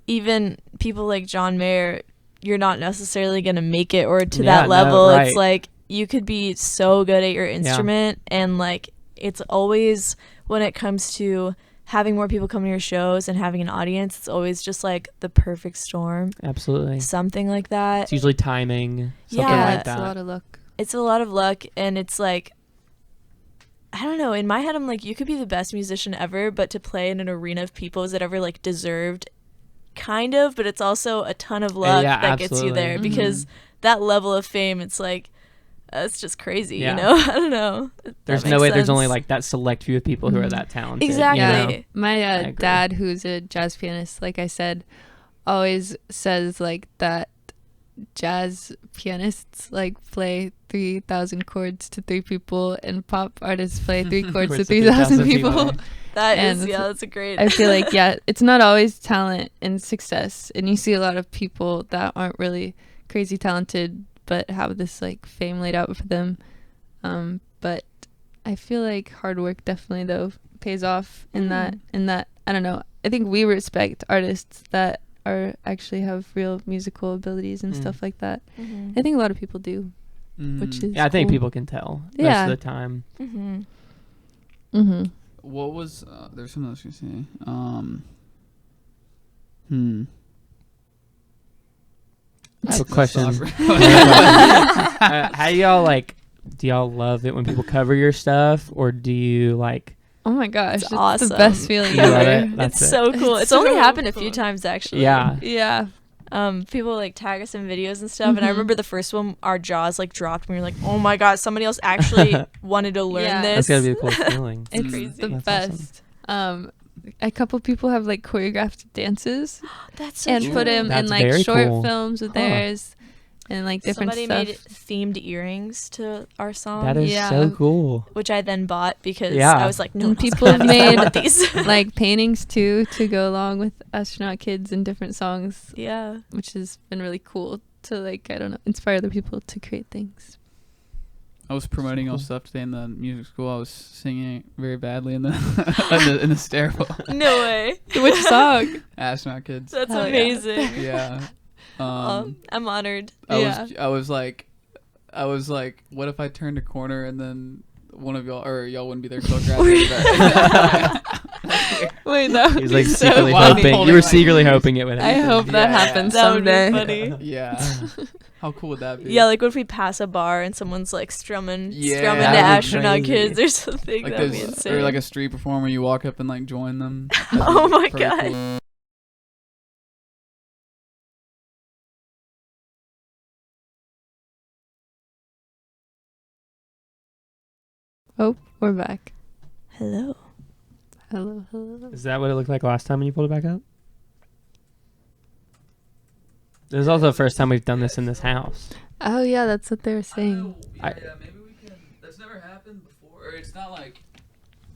Speaker 3: even people like John Mayer, you're not necessarily going to make it or to
Speaker 5: Yeah,
Speaker 3: that
Speaker 5: no,
Speaker 3: level.
Speaker 5: right.
Speaker 3: It's like you could be so good at your instrument and like it's always when it comes to having more people come to your shows and having an audience, it's always just like the perfect storm.
Speaker 5: Absolutely.
Speaker 3: Something like that.
Speaker 5: It's usually timing, something
Speaker 3: Yeah.
Speaker 5: like
Speaker 2: It's a
Speaker 5: that.
Speaker 2: lot of luck.
Speaker 3: It's a lot of luck and it's like I don't know, in my head I'm like you could be the best musician ever, but to play in an arena of people is it ever like deserved kind of, but it's also a ton of luck
Speaker 5: Yeah,
Speaker 3: that gets you there
Speaker 2: absolutely.
Speaker 3: because that level of fame it's like it's just crazy,
Speaker 5: Yeah.
Speaker 3: you know. I don't know.
Speaker 5: There's
Speaker 3: That
Speaker 5: no
Speaker 3: makes
Speaker 5: way there's only
Speaker 3: sense.
Speaker 5: like that select few of people who are
Speaker 2: Mhm.
Speaker 5: that talented.
Speaker 3: Exactly.
Speaker 5: You know?
Speaker 2: My
Speaker 5: agree.
Speaker 2: dad, who's a jazz pianist, like I said, always says like that jazz pianists like play 3,000 chords to 3 people and pop artists play 3 chords to
Speaker 5: Chords to
Speaker 2: 3,000
Speaker 5: 3,000
Speaker 2: people.
Speaker 5: people.
Speaker 3: That
Speaker 2: and
Speaker 3: is that's a great
Speaker 2: I feel like, yeah, it's not always talent and success. And you see a lot of people that aren't really crazy talented but have this like fame laid out for them. But I feel like hard work definitely though pays off in that I don't know. I think we respect artists that are actually have real musical abilities and stuff like that.
Speaker 3: Mhm.
Speaker 2: I think a lot of people do, which is
Speaker 5: Yeah, I think
Speaker 2: cool.
Speaker 5: people can tell
Speaker 2: Yeah.
Speaker 5: most of the time.
Speaker 3: Mhm.
Speaker 2: Mm-hmm.
Speaker 4: What was there's something else I was gonna say.
Speaker 5: I have a question.
Speaker 4: Awkward.
Speaker 5: How do y'all like? Do y'all love it when people cover your stuff, or do you like?
Speaker 2: Oh my gosh,
Speaker 3: It's
Speaker 2: it's
Speaker 3: awesome.
Speaker 2: the best feeling
Speaker 5: You love
Speaker 2: ever.
Speaker 5: it? That's
Speaker 3: It's
Speaker 5: it.
Speaker 3: so cool. It's
Speaker 2: so
Speaker 3: only happened a
Speaker 2: cool.
Speaker 3: few times actually.
Speaker 5: Yeah.
Speaker 2: Yeah.
Speaker 3: People like tag us in videos and stuff and I
Speaker 2: Mhm.
Speaker 3: remember the first one our jaws like dropped and we were like, oh my god, somebody else actually wanted to learn
Speaker 2: Yeah.
Speaker 3: this.
Speaker 5: That's gotta be a cool feeling.
Speaker 2: It's
Speaker 4: crazy.
Speaker 2: the
Speaker 5: That's awesome.
Speaker 2: best. A couple people have like choreographed dances
Speaker 3: That's so
Speaker 2: and
Speaker 3: true.
Speaker 2: put them in
Speaker 5: That's
Speaker 2: like
Speaker 5: very
Speaker 2: short
Speaker 5: cool.
Speaker 2: films with
Speaker 5: Huh.
Speaker 2: theirs and like different
Speaker 3: Somebody
Speaker 2: stuff.
Speaker 3: made themed earrings to our song,
Speaker 5: That is
Speaker 2: Yeah.
Speaker 5: so cool.
Speaker 3: which I then bought because
Speaker 5: Yeah.
Speaker 3: I was like, no,
Speaker 2: And
Speaker 3: people
Speaker 2: people
Speaker 3: have
Speaker 2: have
Speaker 3: made
Speaker 2: made
Speaker 3: these.
Speaker 2: like paintings too to go along with astronaut kids and different songs,
Speaker 3: Yeah.
Speaker 2: which has been really cool to like I don't know inspire other people to create things.
Speaker 4: I was promoting all
Speaker 5: Cool.
Speaker 4: stuff today in the music school. I was singing very badly in the in the stairwell.
Speaker 3: No way.
Speaker 2: Which song?
Speaker 4: Astronaut kids.
Speaker 3: That's
Speaker 2: Hell yeah.
Speaker 3: amazing.
Speaker 4: Yeah.
Speaker 3: I'm honored.
Speaker 4: I was like, what if I turned a corner and then one of y'all or y'all wouldn't be there till graduated?
Speaker 2: Wait, no.
Speaker 5: He was like
Speaker 2: so
Speaker 5: secretly
Speaker 4: funny.
Speaker 5: hoping.
Speaker 4: Holding
Speaker 5: You were
Speaker 4: my-
Speaker 5: secretly hoping it would
Speaker 2: I
Speaker 5: happen.
Speaker 2: hope that
Speaker 4: Yeah.
Speaker 2: happens
Speaker 3: That would be
Speaker 2: someday.
Speaker 3: funny.
Speaker 4: Yeah. How cool would that be?
Speaker 3: Yeah, like what if we pass a bar and someone's like strumming
Speaker 4: Yeah,
Speaker 3: to
Speaker 4: that'd be
Speaker 3: astronaut
Speaker 5: crazy.
Speaker 3: kids or something?
Speaker 4: Like
Speaker 3: That'd be
Speaker 4: there's
Speaker 3: insane.
Speaker 4: or like a street performer, you walk up and like join them. That'd
Speaker 3: Oh
Speaker 4: be
Speaker 3: my
Speaker 4: pretty
Speaker 3: God.
Speaker 4: cool.
Speaker 2: Oh, we're back.
Speaker 3: Hello.
Speaker 2: Hello, hello.
Speaker 5: Is that what it looked like last time when you pulled it back up? This is also the first time we've done this in this house.
Speaker 2: Oh yeah, that's what they were saying.
Speaker 4: Yeah, maybe we can. That's never happened before. Or it's not like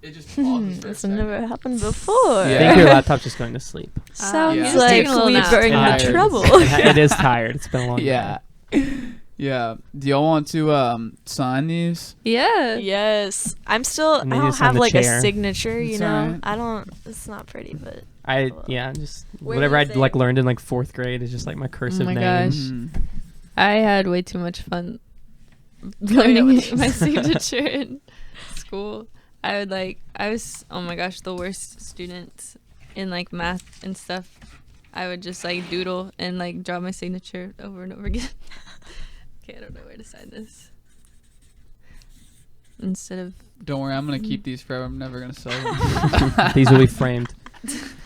Speaker 4: it just pauses for a
Speaker 3: That's
Speaker 4: second.
Speaker 3: never happened before.
Speaker 5: I
Speaker 4: Yeah.
Speaker 5: think your laptop's just going to sleep.
Speaker 3: Sounds
Speaker 4: Yeah.
Speaker 3: like
Speaker 2: Taking a little
Speaker 3: we
Speaker 2: nap.
Speaker 3: burned
Speaker 4: Tired.
Speaker 3: the trouble.
Speaker 5: It is tired. It's been a long
Speaker 4: Yeah.
Speaker 5: day.
Speaker 4: Yeah. Do y'all want to sign these?
Speaker 2: Yeah.
Speaker 3: Yes. I
Speaker 5: And
Speaker 3: don't
Speaker 5: then you just sign
Speaker 3: have
Speaker 5: the
Speaker 3: like
Speaker 5: chair.
Speaker 3: a signature, you
Speaker 4: It's
Speaker 3: know.
Speaker 4: alright.
Speaker 3: It's not pretty, but
Speaker 5: Just
Speaker 3: Where
Speaker 5: whatever
Speaker 3: do
Speaker 5: I
Speaker 3: you
Speaker 5: like
Speaker 3: think?
Speaker 5: learned in like 4th grade is just like my cursive
Speaker 2: my
Speaker 5: name.
Speaker 2: gosh.
Speaker 4: Mhm.
Speaker 2: I had way too much fun
Speaker 3: I know
Speaker 2: learning
Speaker 3: what you
Speaker 2: my
Speaker 3: mean.
Speaker 2: signature in school. I was, oh my gosh, the worst student in like math and stuff. I would just like doodle and like draw my signature over and over again. Okay, I don't know where to sign this. Instead of
Speaker 4: Don't worry, I'm gonna keep these forever. I'm never gonna sell them.
Speaker 5: These will be framed.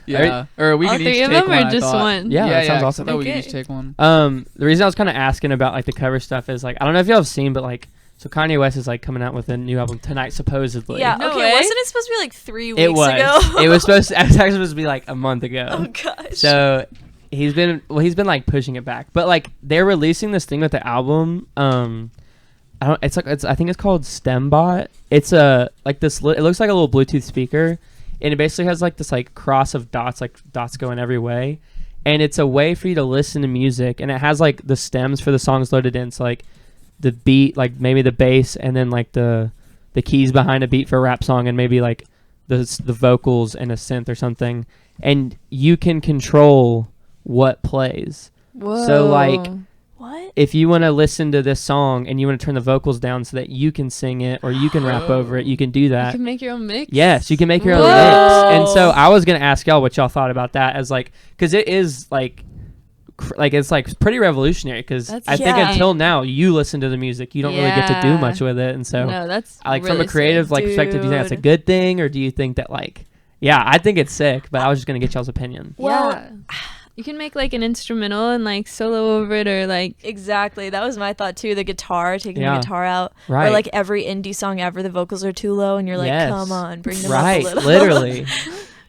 Speaker 4: Yeah. Or we
Speaker 2: all
Speaker 4: can
Speaker 2: three
Speaker 4: each
Speaker 2: of
Speaker 4: take
Speaker 2: them
Speaker 4: one.
Speaker 2: or
Speaker 4: I
Speaker 2: just
Speaker 4: thought.
Speaker 2: one?
Speaker 5: Yeah, that sounds
Speaker 4: 'cause
Speaker 5: awesome.
Speaker 4: I thought we could
Speaker 2: Okay.
Speaker 4: each take one.
Speaker 5: The reason I was kind of asking about like the cover stuff is like I don't know if y'all have seen, but like so Kanye West is like coming out with a new album tonight supposedly.
Speaker 3: yeah.
Speaker 2: No
Speaker 3: okay,
Speaker 2: way.
Speaker 3: wasn't it supposed to be like 3 weeks
Speaker 5: It was.
Speaker 3: ago?
Speaker 5: It was supposed to, it was actually supposed to be like a month ago.
Speaker 3: Oh gosh.
Speaker 5: So he's been like pushing it back, but like they're releasing this thing with the album. I think it's called StemBot. It's a like this. It looks like a little Bluetooth speaker, and it basically has like this like cross of dots, like dots going every way, and it's a way for you to listen to music, and it has like the stems for the songs loaded in, so like the beat, like maybe the bass, and then like the keys behind a beat for a rap song, and maybe like the vocals and a synth or something, and you can control what plays.
Speaker 2: whoa.
Speaker 5: So, like,
Speaker 3: what?
Speaker 5: If you want to listen to this song and you want to turn the vocals down so that you can sing it or you can rap over it, you can do
Speaker 2: you
Speaker 5: that.
Speaker 2: can make your own mix.
Speaker 5: Yes, you can make your own
Speaker 2: Whoa.
Speaker 5: mix. And so I was going to ask y'all what y'all thought about that as like, because it is like it's like pretty revolutionary because
Speaker 2: That's
Speaker 5: I think
Speaker 3: Yeah.
Speaker 5: until now you listen to the music, you don't really get to do
Speaker 2: Yeah.
Speaker 5: much with it. And so
Speaker 2: No, that's
Speaker 5: like
Speaker 2: really
Speaker 5: from a creative
Speaker 2: sick.
Speaker 5: like perspective, do you think that's a
Speaker 3: Dude.
Speaker 5: good thing or do you think that like, yeah, I think it's sick, but I was just going to get y'all's opinion.
Speaker 3: Well,
Speaker 2: yeah. You can make like an instrumental and like solo over it or like
Speaker 3: Exactly. That was my thought too. The guitar, taking
Speaker 5: Yeah.
Speaker 3: the guitar out.
Speaker 5: Right.
Speaker 3: Or like every indie song ever, the vocals are too low and you're like,
Speaker 5: Yes.
Speaker 3: come on, bring them
Speaker 5: right,
Speaker 3: up a little.
Speaker 5: literally.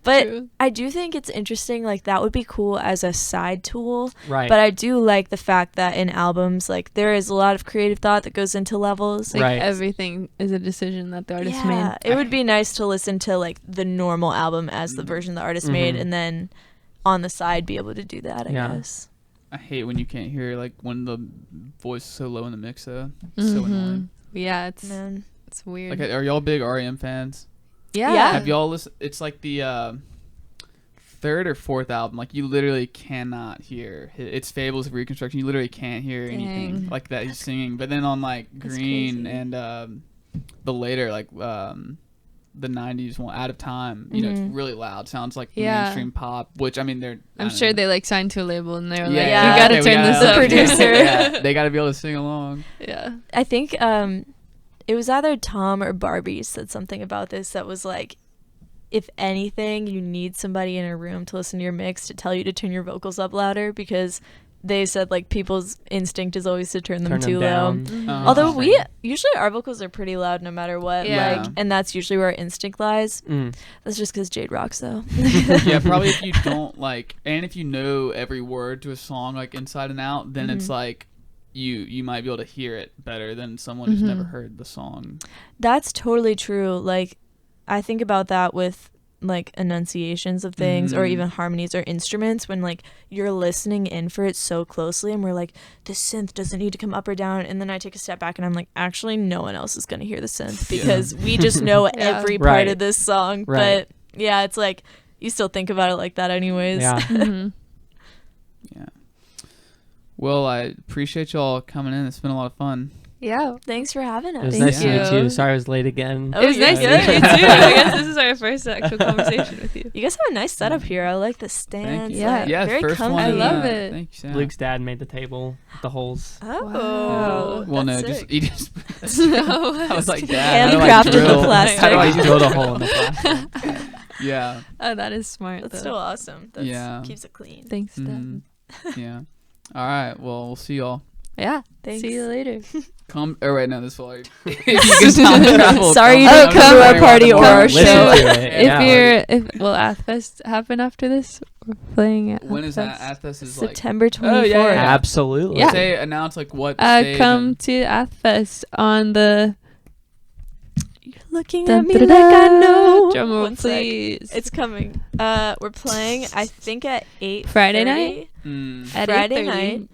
Speaker 3: But
Speaker 2: True.
Speaker 3: I do think it's interesting. Like that would be cool as a side tool.
Speaker 5: Right.
Speaker 3: But I do like the fact that in albums, like there is a lot of creative thought that goes into levels.
Speaker 2: Like
Speaker 5: Right.
Speaker 2: everything is a decision that the artist
Speaker 3: Yeah,
Speaker 2: made.
Speaker 3: it would be nice to listen to like the normal album as the version the artist made,
Speaker 5: Mhm.
Speaker 3: and then on the side be able to do that. I
Speaker 5: Yeah.
Speaker 3: guess.
Speaker 4: I hate when you can't hear like when the voice is so low in the mix though. It's so
Speaker 2: Mhm.
Speaker 4: annoying.
Speaker 2: Yeah, it's
Speaker 3: Man.
Speaker 2: weird.
Speaker 4: Like, are y'all big REM fans?
Speaker 2: yeah.
Speaker 3: Yeah.
Speaker 4: Have y'all listened? It's like the third or fourth album. Like you literally cannot hear. It's Fables of Reconstruction. You literally can't hear anything
Speaker 2: Dang.
Speaker 4: like that he's singing. But then on like
Speaker 3: That's
Speaker 4: Green
Speaker 3: crazy.
Speaker 4: and the later like the 90s one, Out of Time, you know, it's
Speaker 3: Mhm.
Speaker 4: really loud. Sounds like
Speaker 2: Yeah.
Speaker 4: mainstream pop, which I mean they're I
Speaker 2: I'm
Speaker 4: don't
Speaker 2: sure
Speaker 4: know.
Speaker 2: they like signed to a label and they were like,
Speaker 3: Yeah.
Speaker 2: you gotta
Speaker 4: okay, we
Speaker 2: turn this
Speaker 4: gotta-
Speaker 2: up.
Speaker 3: The producer.
Speaker 4: Yeah, they got to be able to sing along.
Speaker 2: Yeah.
Speaker 3: I think it was either Tom or Barbie said something about this that was like, if anything, you need somebody in a room to listen to your mix to tell you to turn your vocals up louder, because they said like people's instinct is always to turn them
Speaker 5: Turn
Speaker 3: too
Speaker 5: them
Speaker 3: low.
Speaker 5: down.
Speaker 4: Uh-huh.
Speaker 3: Although we usually our vocals are pretty loud no matter what,
Speaker 2: Yeah.
Speaker 3: like, and that's usually where our instinct lies.
Speaker 5: Mm.
Speaker 3: That's just because Jade rocks though.
Speaker 4: Yeah, probably if you don't like, and if you know every word to a song like inside and out, then it's like you might be able to hear it better than someone who's never heard the song.
Speaker 3: That's totally true. Like, I think about that with like enunciations of things or
Speaker 4: Mhm.
Speaker 3: even harmonies or instruments, when like you're listening in for it so closely and we're like, the synth doesn't need to come up or down, and then I take a step back and I'm like, actually no one else is going to hear the synth
Speaker 4: Yeah.
Speaker 3: because we just know
Speaker 2: Yeah.
Speaker 3: every part
Speaker 5: Right.
Speaker 3: of this song.
Speaker 5: Right.
Speaker 3: But yeah, it's like you still think about it like that anyways.
Speaker 5: Yeah.
Speaker 2: Mhm.
Speaker 4: Yeah. Well, I appreciate y'all coming in. It's been a lot of fun.
Speaker 2: Yeah.
Speaker 3: Thanks for having
Speaker 5: It was
Speaker 3: us.
Speaker 2: Thank
Speaker 5: nice to meet
Speaker 2: you.
Speaker 5: you. Sorry I was late again.
Speaker 3: Oh,
Speaker 2: It was
Speaker 3: you're
Speaker 2: nice to
Speaker 3: good.
Speaker 2: meet you too. I guess this is our first actual conversation with you.
Speaker 3: You guys have a nice setup here. I like the
Speaker 4: Thank
Speaker 3: stands.
Speaker 4: you.
Speaker 2: Yeah.
Speaker 3: like,
Speaker 4: Yeah,
Speaker 3: very
Speaker 4: first
Speaker 3: comfy.
Speaker 4: one.
Speaker 2: I love it.
Speaker 4: Thanks, Sam.
Speaker 5: Luke's dad made the table with the holes.
Speaker 3: Oh,
Speaker 2: Wow.
Speaker 4: Well, no,
Speaker 3: that's
Speaker 4: just
Speaker 3: sick.
Speaker 4: you just.
Speaker 2: No,
Speaker 4: I was like, Dad, how do I
Speaker 3: Handcrafted
Speaker 4: drill?
Speaker 3: the plastic.
Speaker 5: How do I drill a hole in the plastic?
Speaker 4: Yeah.
Speaker 2: Oh, that is smart.
Speaker 3: That's
Speaker 2: though.
Speaker 3: still awesome. That
Speaker 4: Yeah.
Speaker 3: keeps it clean.
Speaker 2: Thanks, Dad.
Speaker 4: Mhm. Yeah. All right. Well, we'll see y'all.
Speaker 2: Yeah.
Speaker 3: Thanks.
Speaker 2: See you later.
Speaker 4: Come. Oh, wait, no, this will. If you can time travel.
Speaker 3: Sorry you
Speaker 2: didn't come to our
Speaker 3: party or our
Speaker 5: Listen
Speaker 3: show.
Speaker 5: to it.
Speaker 2: If
Speaker 5: Yeah.
Speaker 2: will Athfest happen after this? We're playing at
Speaker 4: When is that?
Speaker 2: Athfest.
Speaker 4: Athens is like.
Speaker 3: September 24th.
Speaker 4: Oh, yeah, yeah.
Speaker 5: Absolutely.
Speaker 2: Yeah.
Speaker 4: Say announce like what stage
Speaker 2: Come
Speaker 4: and-
Speaker 2: to Athfest on the
Speaker 3: Looking
Speaker 2: Dun,
Speaker 3: at me
Speaker 2: dun,
Speaker 3: like
Speaker 2: dun,
Speaker 3: I
Speaker 2: dun.
Speaker 3: know.
Speaker 2: Drum roll,
Speaker 3: One sec.
Speaker 2: please.
Speaker 3: It's coming. We're playing, I think, at 8
Speaker 2: Friday night?
Speaker 4: Mm.
Speaker 2: At
Speaker 3: Friday
Speaker 2: 8:30.
Speaker 3: night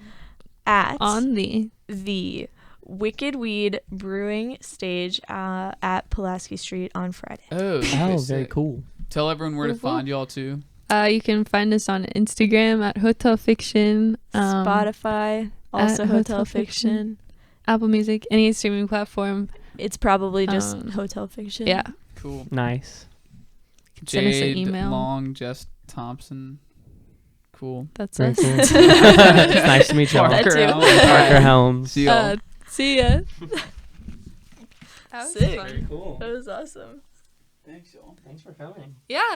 Speaker 3: at
Speaker 2: On
Speaker 3: the Wicked Weed Brewing stage at Pulaski Street on Friday.
Speaker 4: Oh,
Speaker 5: very
Speaker 4: sick.
Speaker 5: cool.
Speaker 4: Tell everyone where to
Speaker 2: Cool.
Speaker 4: find y'all too.
Speaker 2: You can find us on Instagram at Hotel Fiction,
Speaker 3: Spotify, also
Speaker 2: at
Speaker 3: Hotel
Speaker 2: Hotel
Speaker 3: Fiction.
Speaker 2: Apple Music, any streaming platform.
Speaker 3: It's probably just
Speaker 2: Um,
Speaker 3: Hotel Fiction.
Speaker 2: Yeah.
Speaker 4: Cool.
Speaker 5: Nice.
Speaker 2: Send us an
Speaker 4: Jade,
Speaker 2: email.
Speaker 4: Long, Jess Thompson. Cool.
Speaker 2: That's
Speaker 5: Very
Speaker 2: us.
Speaker 5: cool. It's nice to meet y'all.
Speaker 3: That too.
Speaker 5: Parker Helms.
Speaker 4: See y'all.
Speaker 2: See ya. That was
Speaker 3: Sick.
Speaker 2: fun.
Speaker 5: cool.
Speaker 3: That was awesome.
Speaker 4: Thanks, y'all.
Speaker 5: Thanks for coming.
Speaker 2: Yeah.